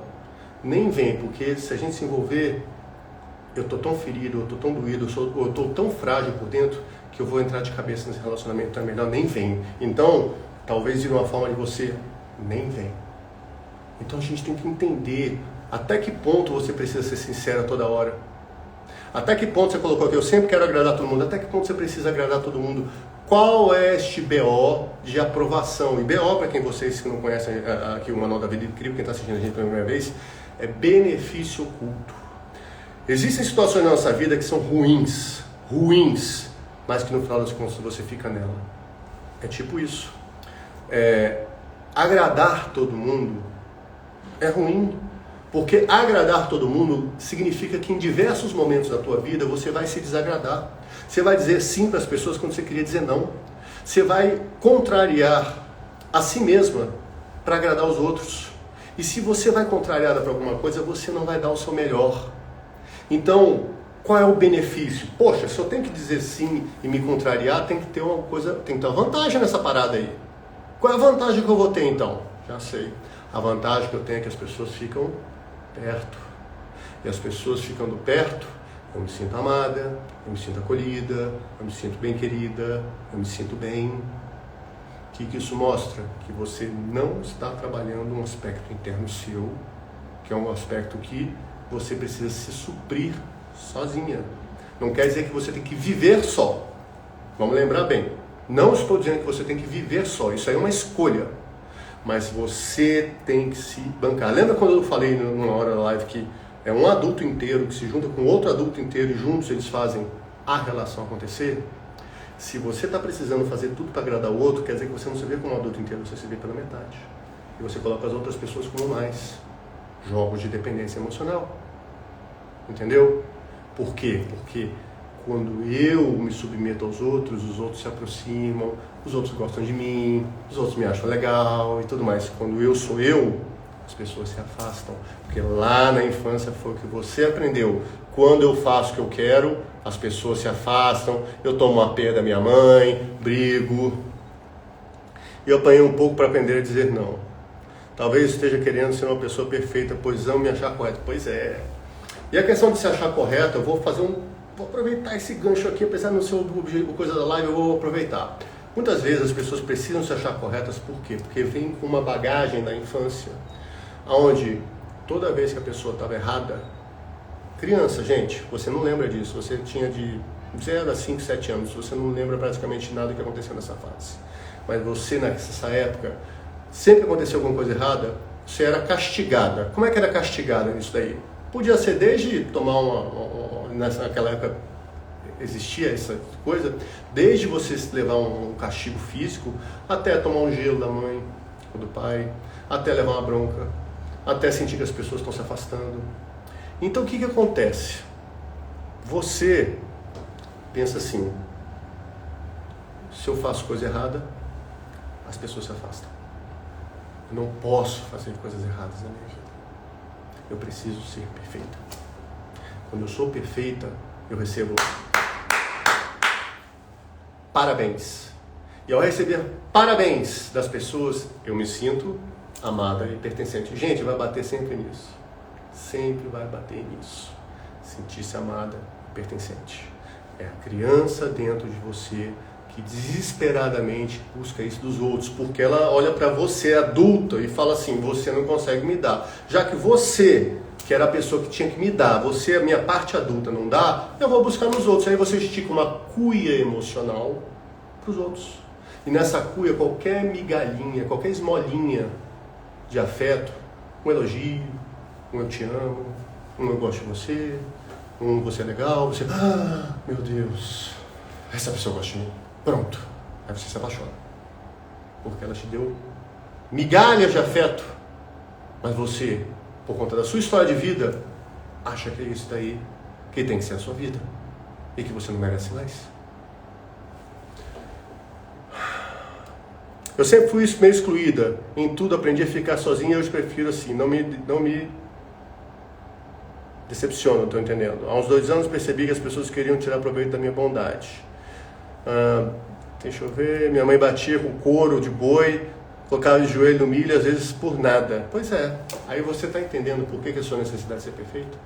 Nem vem, porque se a gente se envolver, eu estou tão ferido, eu estou tão doído, eu estou tão frágil por dentro que eu vou entrar de cabeça nesse relacionamento, então é melhor nem vem. Então, talvez de uma forma de você, nem vem. Então a gente tem que entender até que ponto você precisa ser sincero toda hora. Até que ponto você colocou aqui, eu sempre quero agradar todo mundo, até que ponto você precisa agradar todo mundo. Qual é este BO de aprovação? E BO, para quem vocês que não conhecem aqui o Manual da Vida Incrível, quem está assistindo a gente pela primeira vez, é benefício oculto. Existem situações na nossa vida que são ruins, mas que no final das contas você fica nela. É tipo isso. Agradar todo mundo é ruim, porque agradar todo mundo significa que em diversos momentos da tua vida você vai se desagradar. Você vai dizer sim para as pessoas quando você queria dizer não. Você vai contrariar a si mesma para agradar os outros. E se você vai contrariada para alguma coisa, você não vai dar o seu melhor. Então, qual é o benefício? Poxa, se eu tenho que dizer sim e me contrariar, tem que ter uma coisa, tem que ter uma vantagem nessa parada aí. Qual é a vantagem que eu vou ter então? Já sei. A vantagem que eu tenho é que as pessoas ficam perto. E as pessoas ficando perto, eu me sinto amada, eu me sinto acolhida, eu me sinto bem querida, eu me sinto bem. O que isso mostra? Que você não está trabalhando um aspecto interno seu, que é um aspecto que você precisa se suprir sozinha. Não quer dizer que você tem que viver só. Vamos lembrar bem. Não estou dizendo que você tem que viver só. Isso aí é uma escolha. Mas você tem que se bancar. Lembra quando eu falei numa hora da live que é um adulto inteiro que se junta com outro adulto inteiro e juntos eles fazem a relação acontecer? Se você está precisando fazer tudo para agradar o outro, quer dizer que você não se vê como um adulto inteiro, você se vê pela metade. E você coloca as outras pessoas como mais. Jogos de dependência emocional. Entendeu? Por quê? Porque quando eu me submeto aos outros se aproximam, os outros gostam de mim, os outros me acham legal e tudo mais. Quando eu sou eu, as pessoas se afastam. Porque lá na infância foi o que você aprendeu. Quando eu faço o que eu quero, as pessoas se afastam, eu tomo a pé da minha mãe, brigo. e eu apanhei um pouco para aprender a dizer não. Talvez esteja querendo ser uma pessoa perfeita, pois amo me achar correto. Pois é. E a questão de se achar correto, eu vou aproveitar esse gancho aqui, apesar de não ser o objetivo, coisa da live, eu vou aproveitar. Muitas vezes as pessoas precisam se achar corretas, por quê? Porque vem com uma bagagem da infância, onde toda vez que a pessoa estava errada, criança, gente, você não lembra disso, você tinha de 0 a 5, 7 anos, você não lembra praticamente nada do que aconteceu nessa fase. Mas você, nessa época, sempre que aconteceu alguma coisa errada, você era castigada. Como é que era castigada nisso daí? Podia ser desde tomar naquela época existia essa coisa, desde você levar um castigo físico, até tomar um gelo da mãe ou do pai, até levar uma bronca, até sentir que as pessoas estão se afastando. Então o que acontece? Você pensa assim, se eu faço coisa errada, as pessoas se afastam. Eu não posso fazer coisas erradas na minha vida. Eu preciso ser perfeita. Quando eu sou perfeita, eu recebo parabéns. E ao receber parabéns das pessoas, eu me sinto amada e pertencente. Gente, vai bater sempre nisso. Sempre vai bater nisso. Sentir-se amada e pertencente. É a criança dentro de você que desesperadamente busca isso dos outros, porque ela olha para você adulta e fala assim, você não consegue me dar. Já que você, que era a pessoa que tinha que me dar, você, a minha parte adulta, não dá, eu vou buscar nos outros. Aí você estica uma cuia emocional para os outros. E nessa cuia, qualquer migalhinha, qualquer esmolinha de afeto, um elogio, um eu te amo, um eu gosto de você, um você é legal, você, meu Deus, essa pessoa gosta de mim. Pronto. Aí você se apaixona. Porque ela te deu migalhas de afeto. Mas você, por conta da sua história de vida, acha que é isso daí que tem que ser a sua vida. E que você não merece mais. Eu sempre fui meio excluída. Em tudo aprendi a ficar sozinha e hoje prefiro assim. Não me decepciona, estou entendendo. Há uns 2 anos percebi que as pessoas queriam tirar proveito da minha bondade. Deixa eu ver, minha mãe batia com couro de boi, colocava de joelho no milho, às vezes por nada. Pois é, aí você está entendendo por que a sua necessidade de ser perfeita?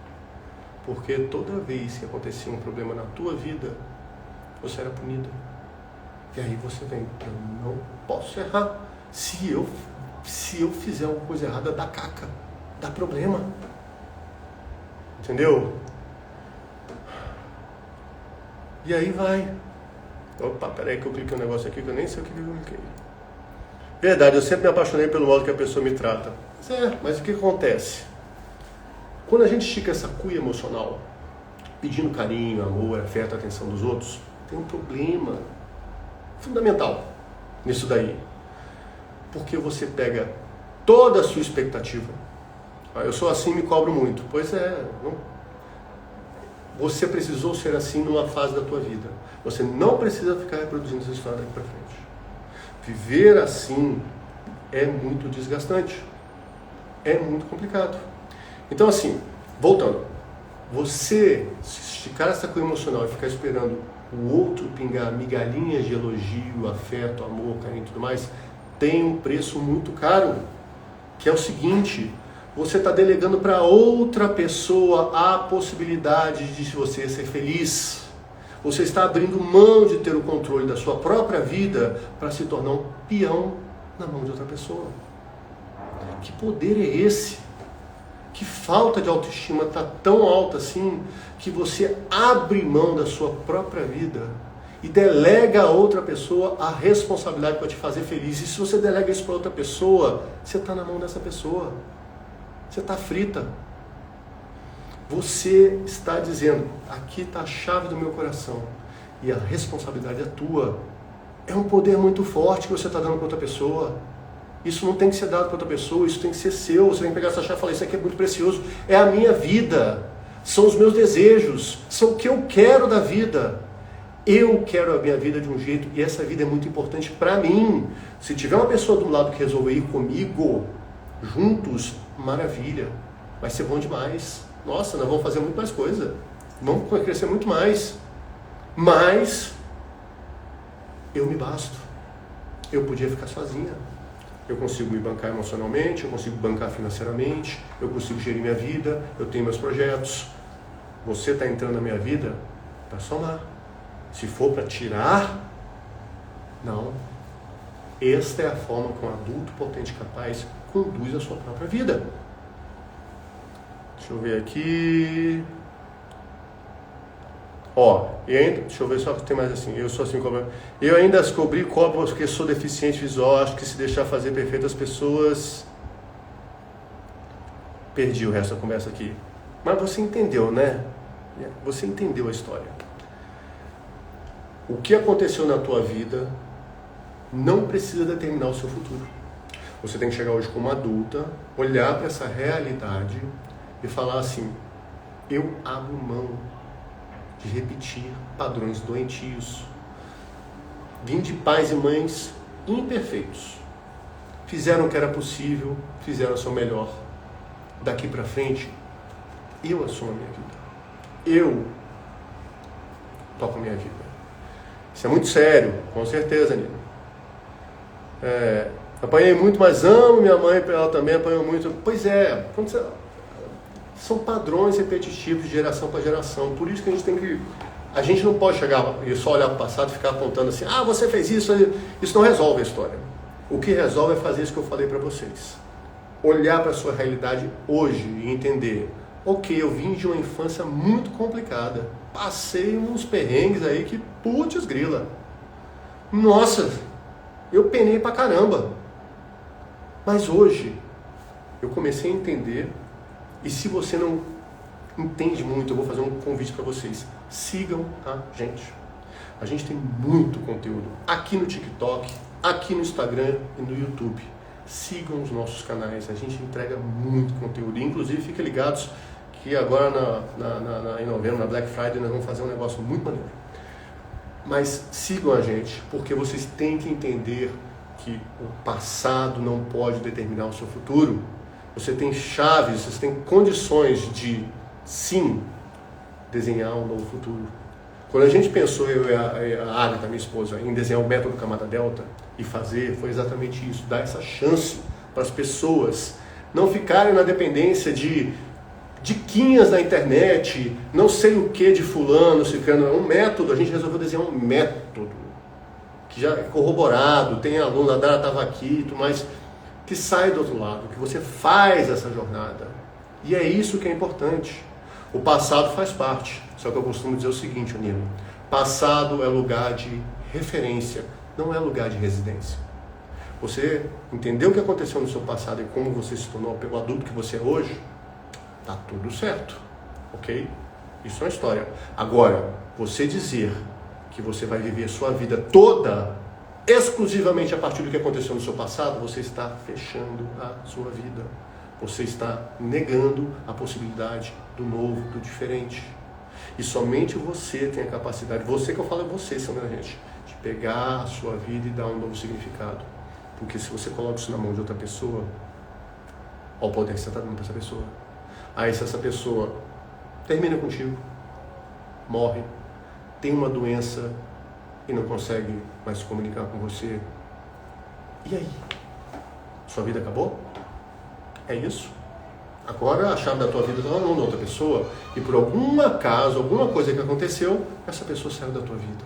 Porque toda vez que acontecia um problema na tua vida, você era punida. E aí você vem, eu não posso errar. Se eu fizer alguma coisa errada, dá caca, dá problema. Entendeu? E aí vai. Opa, peraí que eu cliquei um negócio aqui que eu nem sei o que eu cliquei. Verdade, eu sempre me apaixonei pelo modo que a pessoa me trata. Mas o que acontece? Quando a gente estica essa cuia emocional, pedindo carinho, amor, afeto, atenção dos outros, tem um problema fundamental nisso daí. Porque você pega toda a sua expectativa. Eu sou assim e me cobro muito. Pois é, não. Você precisou ser assim numa fase da tua vida. Você não precisa ficar reproduzindo essa história daqui para frente. Viver assim é muito desgastante. É muito complicado. Então assim, voltando. Você esticar essa coisa emocional e ficar esperando o outro pingar migalhinhas de elogio, afeto, amor, carinho e tudo mais, tem um preço muito caro. Que é o seguinte... Você está delegando para outra pessoa a possibilidade de você ser feliz. Você está abrindo mão de ter o controle da sua própria vida para se tornar um peão na mão de outra pessoa. Que poder é esse? Que falta de autoestima está tão alta assim que você abre mão da sua própria vida e delega a outra pessoa a responsabilidade para te fazer feliz. E se você delega isso para outra pessoa, você está na mão dessa pessoa. Você está frita. Você está dizendo, aqui está a chave do meu coração. E a responsabilidade é tua. É um poder muito forte que você está dando para outra pessoa. Isso não tem que ser dado para outra pessoa, isso tem que ser seu. Você tem que pegar essa chave e falar, isso aqui é muito precioso. É a minha vida. São os meus desejos. São o que eu quero da vida. Eu quero a minha vida de um jeito e essa vida é muito importante para mim. Se tiver uma pessoa do lado que resolver ir comigo, juntos, maravilha, vai ser bom demais. Nossa, nós vamos fazer muito mais coisa, vamos crescer muito mais. Mas eu me basto. eu podia ficar sozinha. Eu consigo me bancar emocionalmente, eu consigo bancar financeiramente, eu consigo gerir minha vida, eu tenho meus projetos. Você está entrando na minha vida para somar. Se for para tirar, não. Esta é a forma que um adulto potente e capaz conduz a sua própria vida. Deixa eu ver aqui. Deixa eu ver só que tem mais assim. Eu sou assim como eu ainda descobri porque sou deficiente visual, acho que se deixar fazer perfeito as pessoas. Perdi o resto da conversa aqui. Mas você entendeu, né? Você entendeu a história. O que aconteceu na tua vida não precisa determinar o seu futuro. Você tem que chegar hoje como adulta, olhar para essa realidade e falar assim: eu abro mão de repetir padrões doentios. Vim de pais e mães imperfeitos. Fizeram o que era possível, fizeram o seu melhor. Daqui para frente, eu assumo a minha vida. Eu toco a minha vida. Isso é muito sério, com certeza, Nina. Apanhei muito, mas amo minha mãe, ela também apanhou muito. Pois é, são padrões repetitivos de geração para geração. Por isso que a gente não pode chegar e só olhar para o passado e ficar apontando assim: você fez isso. Isso não resolve a história. O que resolve é fazer isso que eu falei para vocês. Olhar para a sua realidade hoje e entender: ok, eu vim de uma infância muito complicada. Passei uns perrengues aí que, putz grila. Nossa, eu penei pra caramba. Mas hoje, eu comecei a entender. E se você não entende muito, eu vou fazer um convite para vocês. Sigam a gente. A gente tem muito conteúdo aqui no TikTok, aqui no Instagram e no YouTube. Sigam os nossos canais, a gente entrega muito conteúdo. Inclusive, fiquem ligados que agora em novembro, na Black Friday, nós vamos fazer um negócio muito maneiro. Mas sigam a gente, porque vocês têm que entender que o passado não pode determinar o seu futuro. Você tem chaves, você tem condições de, sim, desenhar um novo futuro. Quando a gente pensou, eu e a Agatha, minha esposa, em desenhar o método Camada Delta e fazer, foi exatamente isso, dar essa chance para as pessoas não ficarem na dependência de diquinhas na internet, não sei o que de fulano, ciclano. É um método, a gente resolveu desenhar um método que já é corroborado, tem aluno, a Dara estava aqui, mas que sai do outro lado, que você faz essa jornada. E é isso que é importante. O passado faz parte. Só que eu costumo dizer o seguinte, Nino: passado é lugar de referência, não é lugar de residência. Você entendeu o que aconteceu no seu passado e como você se tornou o adulto que você é hoje? Tá tudo certo, ok? Isso é uma história. Agora, você dizer que você vai viver a sua vida toda exclusivamente a partir do que aconteceu no seu passado, você está fechando a sua vida. Você está negando a possibilidade do novo, do diferente. E somente você tem a capacidade, você que eu falo é você, minha gente, de pegar a sua vida e dar um novo significado. Porque se você coloca isso na mão de outra pessoa, olha o poder que você está dando para essa pessoa. Aí se essa pessoa termina contigo, morre, tem uma doença e não consegue mais se comunicar com você, e aí? Sua vida acabou? É isso? Agora a chave da tua vida está na mão da outra pessoa e por algum acaso, alguma coisa que aconteceu, essa pessoa saiu da tua vida.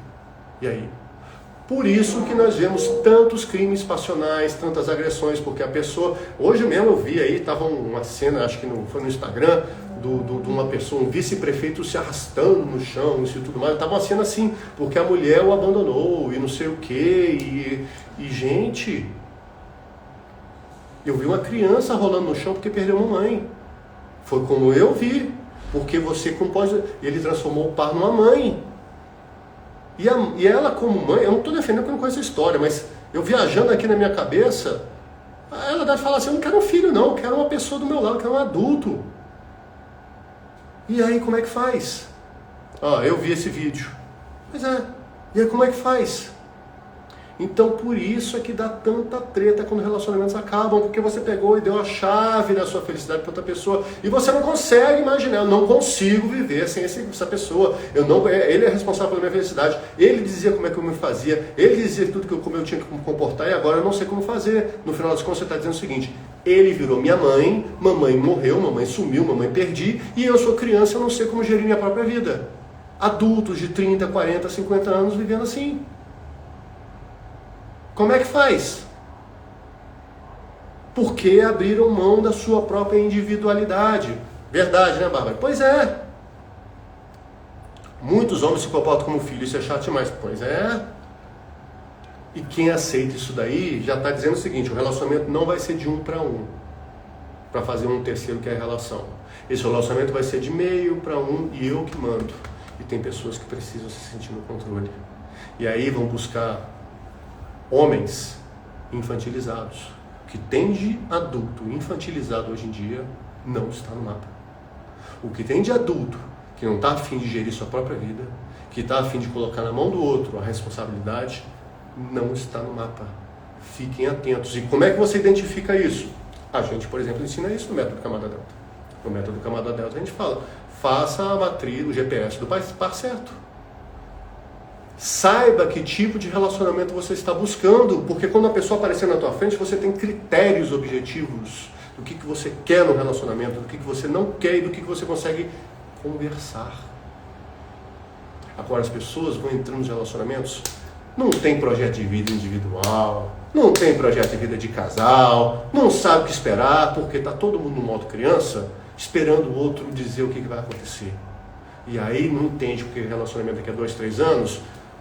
E aí? Por isso que nós vemos tantos crimes passionais, tantas agressões, porque a pessoa... Hoje mesmo eu vi aí, estava uma cena, acho que foi no Instagram, de uma pessoa, um vice-prefeito se arrastando no chão, isso e tudo mais. Estava uma cena assim, porque a mulher o abandonou e não sei o quê. E gente, eu vi uma criança rolando no chão porque perdeu uma mãe. Foi como eu vi, porque você compôs, ele transformou o pai numa mãe. E ela como mãe, eu não estou defendendo que eu não conheço a história, mas eu viajando aqui na minha cabeça, ela deve falar assim: eu não quero um filho não, eu quero uma pessoa do meu lado, eu quero um adulto. E aí como é que faz? Eu vi esse vídeo. Pois é, e aí como é que faz? Então por isso é que dá tanta treta quando relacionamentos acabam, porque você pegou e deu a chave da sua felicidade para outra pessoa e você não consegue imaginar, eu não consigo viver sem essa pessoa, ele é responsável pela minha felicidade, ele dizia como é que eu me fazia, ele dizia tudo como eu tinha que me comportar e agora eu não sei como fazer. No final das contas você está dizendo o seguinte, ele virou minha mãe, mamãe morreu, mamãe sumiu, mamãe perdi e eu sou criança, eu não sei como gerir minha própria vida. Adultos de 30, 40, 50 anos vivendo assim. Como é que faz? Porque abriram mão da sua própria individualidade. Verdade, né, Bárbara? Pois é. Muitos homens se comportam como filho, isso é chato demais. Pois é. E quem aceita isso daí já está dizendo o seguinte, o relacionamento não vai ser de 1 para 1, para fazer um terceiro que é a relação. Esse relacionamento vai ser de meio para 1 e eu que mando. E tem pessoas que precisam se sentir no controle. E aí vão buscar homens infantilizados. O que tem de adulto infantilizado hoje em dia não está no mapa. O que tem de adulto que não está a fim de gerir sua própria vida, que está a fim de colocar na mão do outro a responsabilidade, não está no mapa. Fiquem atentos. E como é que você identifica isso? A gente, por exemplo, ensina isso no método Camada Delta. No método Camada Delta a gente fala, faça a matriz, o GPS do par certo. Saiba que tipo de relacionamento você está buscando, porque quando a pessoa aparecer na tua frente, você tem critérios objetivos do que você quer no relacionamento, do que você não quer e do que você consegue conversar. Agora as pessoas vão entrando nos relacionamentos, não tem projeto de vida individual, não tem projeto de vida de casal, não sabe o que esperar, porque está todo mundo no modo criança, esperando o outro dizer o que vai acontecer. E aí não entende porque relacionamento daqui a 2, 3 anos,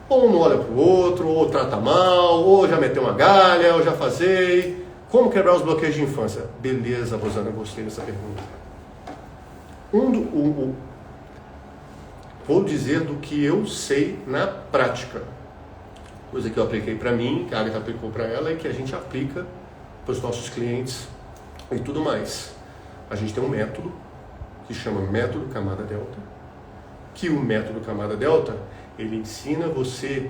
ou não olha para o outro, ou trata mal, ou já meteu uma galha, ou já fazei. Como quebrar os bloqueios de infância? Beleza, Rosana, eu gostei dessa pergunta. Vou dizer do que eu sei na prática. Coisa que eu apliquei para mim, que a Agatha aplicou para ela e que a gente aplica para os nossos clientes e tudo mais. A gente tem um método que chama Método Camada Delta, que o Método Camada Delta, ele ensina você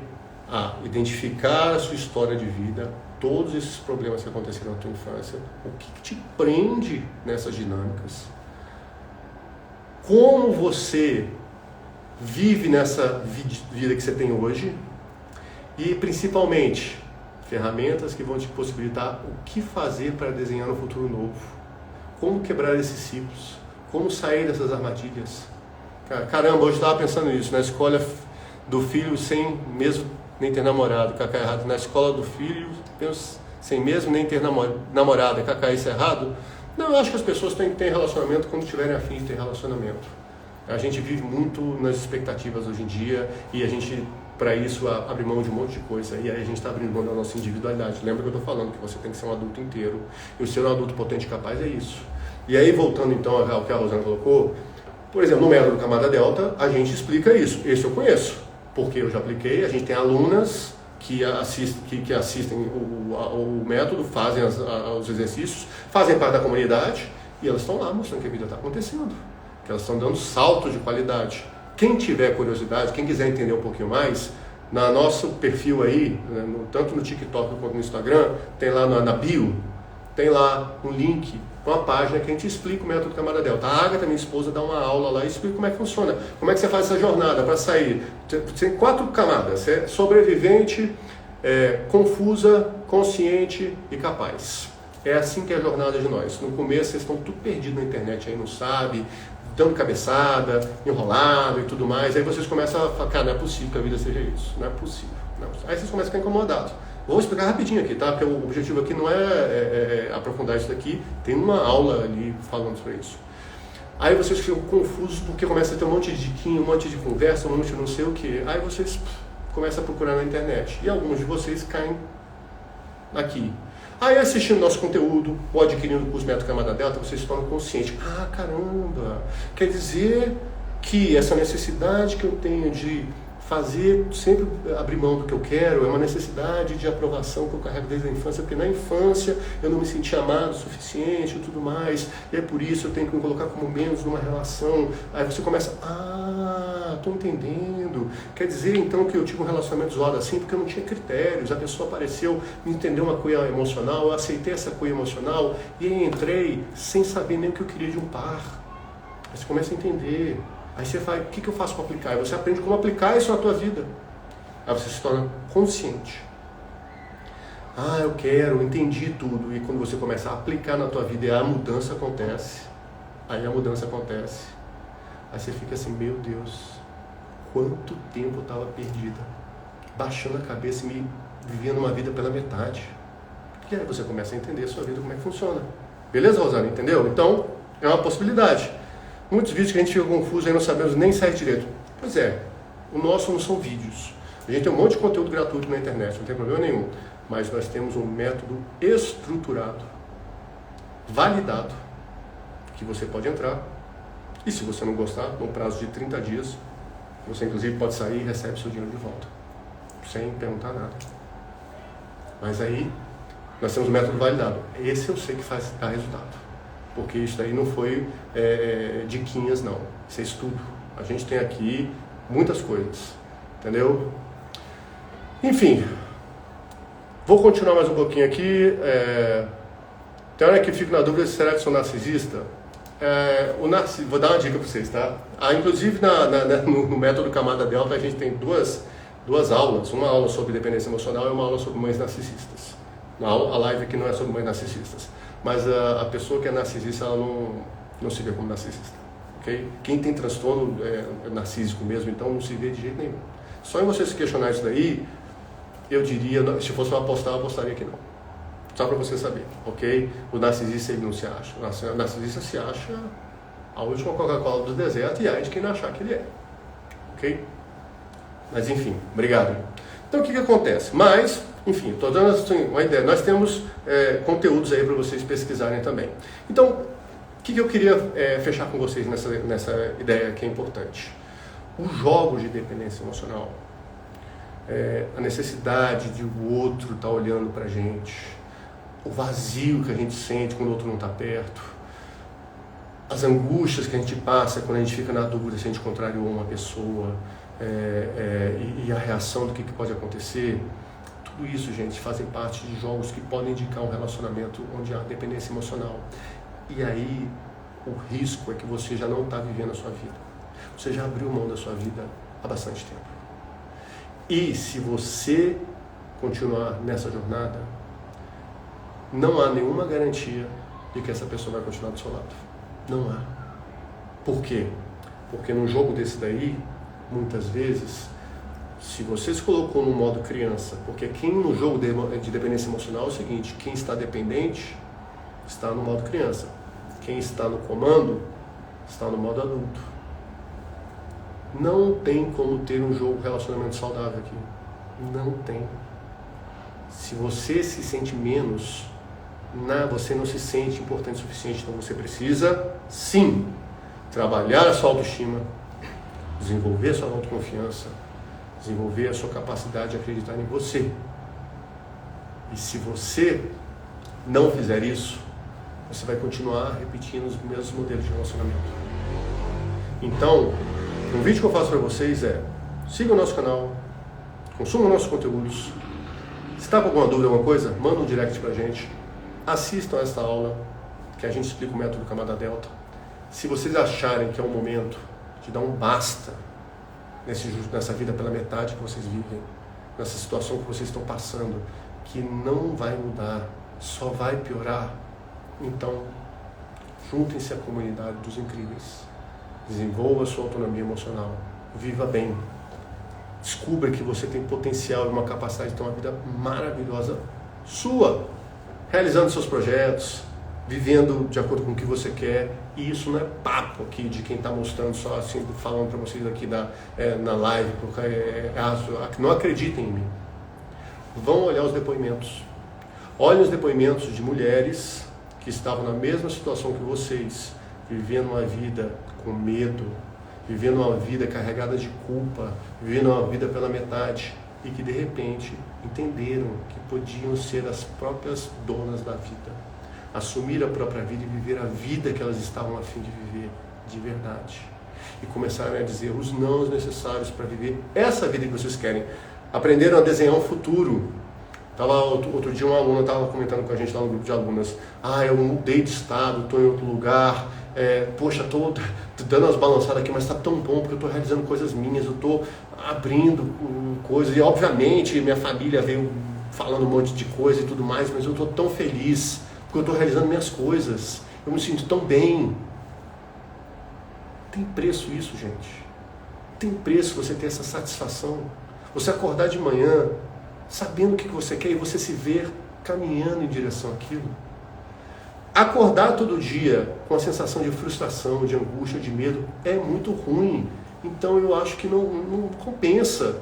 a identificar a sua história de vida, todos esses problemas que aconteceram na tua infância, o que te prende nessas dinâmicas, como você vive nessa vida que você tem hoje e, principalmente, ferramentas que vão te possibilitar o que fazer para desenhar um futuro novo, como quebrar esses ciclos, como sair dessas armadilhas. Caramba, hoje eu estava pensando nisso, na escola do filho sem mesmo nem ter namorado, cacá errado. Na escola do filho, sem mesmo nem ter namorada, cacá isso é errado? Não, eu acho que as pessoas têm que ter relacionamento quando tiverem a fim de ter relacionamento. A gente vive muito nas expectativas hoje em dia e a gente, para isso, abre mão de um monte de coisa. E aí a gente está abrindo mão da nossa individualidade. Lembra que eu estou falando que você tem que ser um adulto inteiro. E o ser um adulto potente e capaz é isso. E aí, voltando então ao que a Rosana colocou, por exemplo, no método Camada Delta, a gente explica isso. Esse eu conheço, porque eu já apliquei. A gente tem alunas que assistem o método, fazem os exercícios, fazem parte da comunidade e elas estão lá mostrando que a vida está acontecendo, que elas estão dando saltos de qualidade. Quem tiver curiosidade, quem quiser entender um pouquinho mais, no nosso perfil aí, tanto no TikTok quanto no Instagram, tem lá na bio, tem lá um link, uma página que a gente explica o método Camada Delta. A Agatha, minha esposa, dá uma aula lá e explica como é que funciona, como é que você faz essa jornada para sair. Tem 4 camadas, você é sobrevivente, confusa, consciente e capaz. É assim que é a jornada de nós. No começo vocês estão tudo perdidos na internet, aí não sabe, dando cabeçada, enrolado e tudo mais. Aí vocês começam a falar, cara, não é possível que a vida seja isso, não é possível. Não é possível. Aí vocês começam a ficar incomodados. Vou explicar rapidinho aqui, tá? Porque o objetivo aqui não é aprofundar isso daqui, tem uma aula ali falando sobre isso. Aí vocês ficam confusos porque começa a ter um monte de diquinha, um monte de conversa, um monte de não sei o que. Aí vocês começam a procurar na internet. E alguns de vocês caem aqui. Aí assistindo nosso conteúdo, ou adquirindo o curso Método Camada Delta, vocês se tornam conscientes. Ah, caramba! Quer dizer que essa necessidade que eu tenho de fazer, sempre abrir mão do que eu quero, é uma necessidade de aprovação que eu carrego desde a infância, porque na infância eu não me senti amado o suficiente e tudo mais, e é por isso eu tenho que me colocar como menos numa relação. Aí você começa, estou entendendo, quer dizer então que eu tive um relacionamento zoado assim porque eu não tinha critérios, a pessoa apareceu, me entendeu uma coisa emocional, eu aceitei essa coisa emocional, e aí entrei sem saber nem o que eu queria de um par. Aí você começa a entender. Aí você fala, o que eu faço para aplicar? Aí você aprende como aplicar isso na tua vida. Aí você se torna consciente. Eu quero, entendi tudo. E quando você começa a aplicar na tua vida, a mudança acontece. Aí a mudança acontece. Aí você fica assim, meu Deus, quanto tempo eu estava perdida. Baixando a cabeça e vivendo uma vida pela metade. E aí você começa a entender a sua vida, como é que funciona. Beleza, Rosana? Entendeu? Então, é uma possibilidade. Muitos vídeos que a gente fica confuso e não sabemos nem sair direito. Pois é, o nosso não são vídeos. A gente tem um monte de conteúdo gratuito na internet, não tem problema nenhum. Mas nós temos um método estruturado, validado, que você pode entrar. E se você não gostar, no prazo de 30 dias, você inclusive pode sair e recebe seu dinheiro de volta. Sem perguntar nada. Mas aí, nós temos um método validado. Esse eu sei que dá resultado. Porque isso daí não foi diquinhas, não. Isso é estudo. A gente tem aqui muitas coisas. Entendeu? Enfim. Vou continuar mais um pouquinho aqui. Tem hora que eu fico na dúvida se será que sou narcisista. Vou dar uma dica para vocês, tá? Inclusive no método Camada Delta a gente tem duas aulas. Uma aula sobre dependência emocional e uma aula sobre mães narcisistas. A live aqui não é sobre mães narcisistas. Mas a pessoa que é narcisista, ela não se vê como narcisista, ok? Quem tem transtorno é narcísico mesmo, então não se vê de jeito nenhum. Só em você se questionar isso daí, eu diria, se fosse uma apostar, eu apostaria que não. Só para você saber, ok? O narcisista, ele não se acha. O narcisista se acha a última Coca-Cola do deserto e aí de quem não achar que ele é, ok? Mas enfim, obrigado. Então o que acontece? Mas... Enfim, estou dando assim, uma ideia. Nós temos conteúdos aí para vocês pesquisarem também. Então, o que eu queria fechar com vocês nessa ideia que é importante? Os jogos de dependência emocional, a necessidade de o outro estar olhando para a gente, o vazio que a gente sente quando o outro não está perto, as angústias que a gente passa quando a gente fica na dúvida se a gente contrariou uma pessoa, e a reação do que pode acontecer. Tudo isso, gente, fazem parte de jogos que podem indicar um relacionamento onde há dependência emocional. E aí, o risco é que você já não está vivendo a sua vida. Você já abriu mão da sua vida há bastante tempo. E se você continuar nessa jornada, não há nenhuma garantia de que essa pessoa vai continuar do seu lado. Não há. Por quê? Porque num jogo desse daí, muitas vezes... Se você se colocou no modo criança, porque quem no jogo de dependência emocional é o seguinte, quem está dependente está no modo criança, quem está no comando está no modo adulto. Não tem como ter um jogo relacionamento saudável aqui. Não tem. Se você se sente menos, você não se sente importante o suficiente, então você precisa, sim, trabalhar a sua autoestima, desenvolver a sua autoconfiança, desenvolver a sua capacidade de acreditar em você. E se você não fizer isso, você vai continuar repetindo os mesmos modelos de relacionamento. Então, o vídeo que eu faço para vocês siga o nosso canal, consuma nossos conteúdos. Se está com alguma dúvida, alguma coisa, manda um direct para a gente. Assistam esta aula, que a gente explica o método Camada Delta. Se vocês acharem que é o momento de dar um basta nessa vida pela metade que vocês vivem, nessa situação que vocês estão passando, que não vai mudar, só vai piorar, então juntem-se à comunidade dos incríveis, desenvolva a sua autonomia emocional, viva bem, descubra que você tem potencial e uma capacidade de ter uma vida maravilhosa sua, realizando seus projetos, vivendo de acordo com o que você quer. E isso não é papo aqui de quem está mostrando só assim, falando para vocês aqui na live, porque não acreditem em mim. Vão olhar os depoimentos. Olhem os depoimentos de mulheres que estavam na mesma situação que vocês, vivendo uma vida com medo, vivendo uma vida carregada de culpa, vivendo uma vida pela metade, e que de repente entenderam que podiam ser as próprias donas da vida, assumir a própria vida e viver a vida que elas estavam a fim de viver de verdade, e começaram a dizer os nãos necessários para viver essa vida que vocês querem. Aprenderam a desenhar um futuro. Outro dia um aluno estava comentando com a gente lá no grupo de alunas: eu mudei de estado, estou em outro lugar, poxa, estou dando umas balançadas aqui, mas está tão bom porque eu estou realizando coisas minhas, eu estou abrindo coisas, e obviamente minha família veio falando um monte de coisa e tudo mais, mas eu estou tão feliz porque eu estou realizando minhas coisas, eu me sinto tão bem. Tem preço isso, gente. Tem preço você ter essa satisfação, você acordar de manhã sabendo o que você quer e você se ver caminhando em direção àquilo. Acordar todo dia com a sensação de frustração, de angústia, de medo é muito ruim. Então eu acho que não compensa.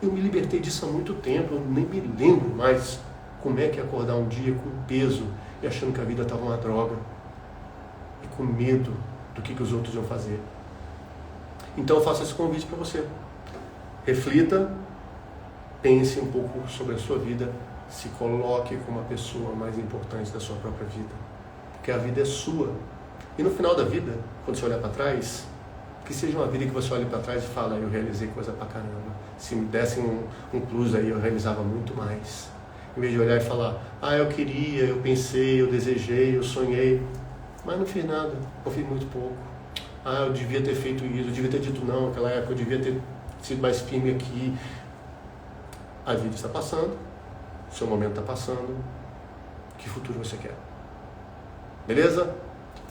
Eu me libertei disso há muito tempo, eu nem me lembro mais como é que é acordar um dia com peso e achando que a vida estava uma droga e com medo do que os outros iam fazer. Então eu faço esse convite para você. Reflita, pense um pouco sobre a sua vida, se coloque como a pessoa mais importante da sua própria vida, porque a vida é sua. E no final da vida, quando você olhar para trás, que seja uma vida que você olhe para trás e fala: eu realizei coisa pra caramba, se me dessem um plus aí eu realizava muito mais. Em vez de olhar e falar: eu queria, eu pensei, eu desejei, eu sonhei, mas não fiz nada, eu fiz muito pouco. Eu devia ter feito isso, eu devia ter dito não naquela época, eu devia ter sido mais firme aqui. A vida está passando, o seu momento está passando, que futuro você quer? Beleza?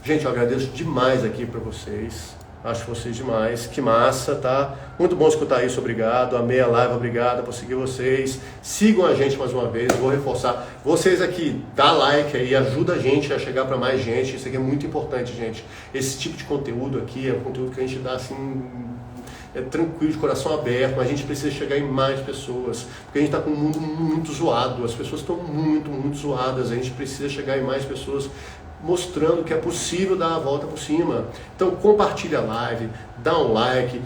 Gente, eu agradeço demais aqui para vocês, acho vocês demais, que massa, tá? Muito bom escutar isso, obrigado, amei a live, obrigado por seguir vocês, sigam a gente mais uma vez, vou reforçar, vocês aqui, dá like aí, ajuda a gente a chegar para mais gente, isso aqui é muito importante, gente, esse tipo de conteúdo aqui é um conteúdo que a gente dá assim, tranquilo, de coração aberto, mas a gente precisa chegar em mais pessoas, porque a gente está com um mundo muito zoado, as pessoas estão muito zoadas, a gente precisa chegar em mais pessoas, mostrando que é possível dar a volta por cima. Então compartilha a live, dá um like.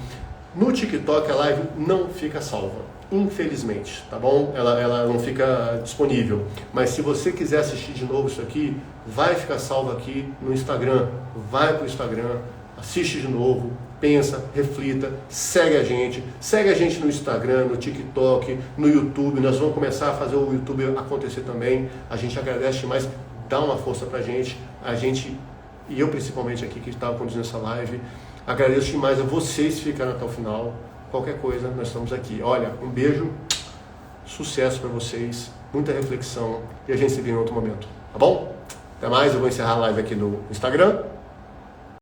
No TikTok a live não fica salva, infelizmente, tá bom? Ela não fica disponível, mas se você quiser assistir de novo isso aqui, vai ficar salvo aqui no Instagram, vai pro Instagram, assiste de novo, pensa, reflita, segue a gente no Instagram, no TikTok, no YouTube, nós vamos começar a fazer o YouTube acontecer também, a gente agradece demais, dá uma força pra gente, e eu principalmente aqui que estava conduzindo essa live, agradeço demais a vocês que ficaram até o final, qualquer coisa, nós estamos aqui. Olha, um beijo, sucesso para vocês, muita reflexão, e a gente se vê em outro momento, tá bom? Até mais, eu vou encerrar a live aqui no Instagram.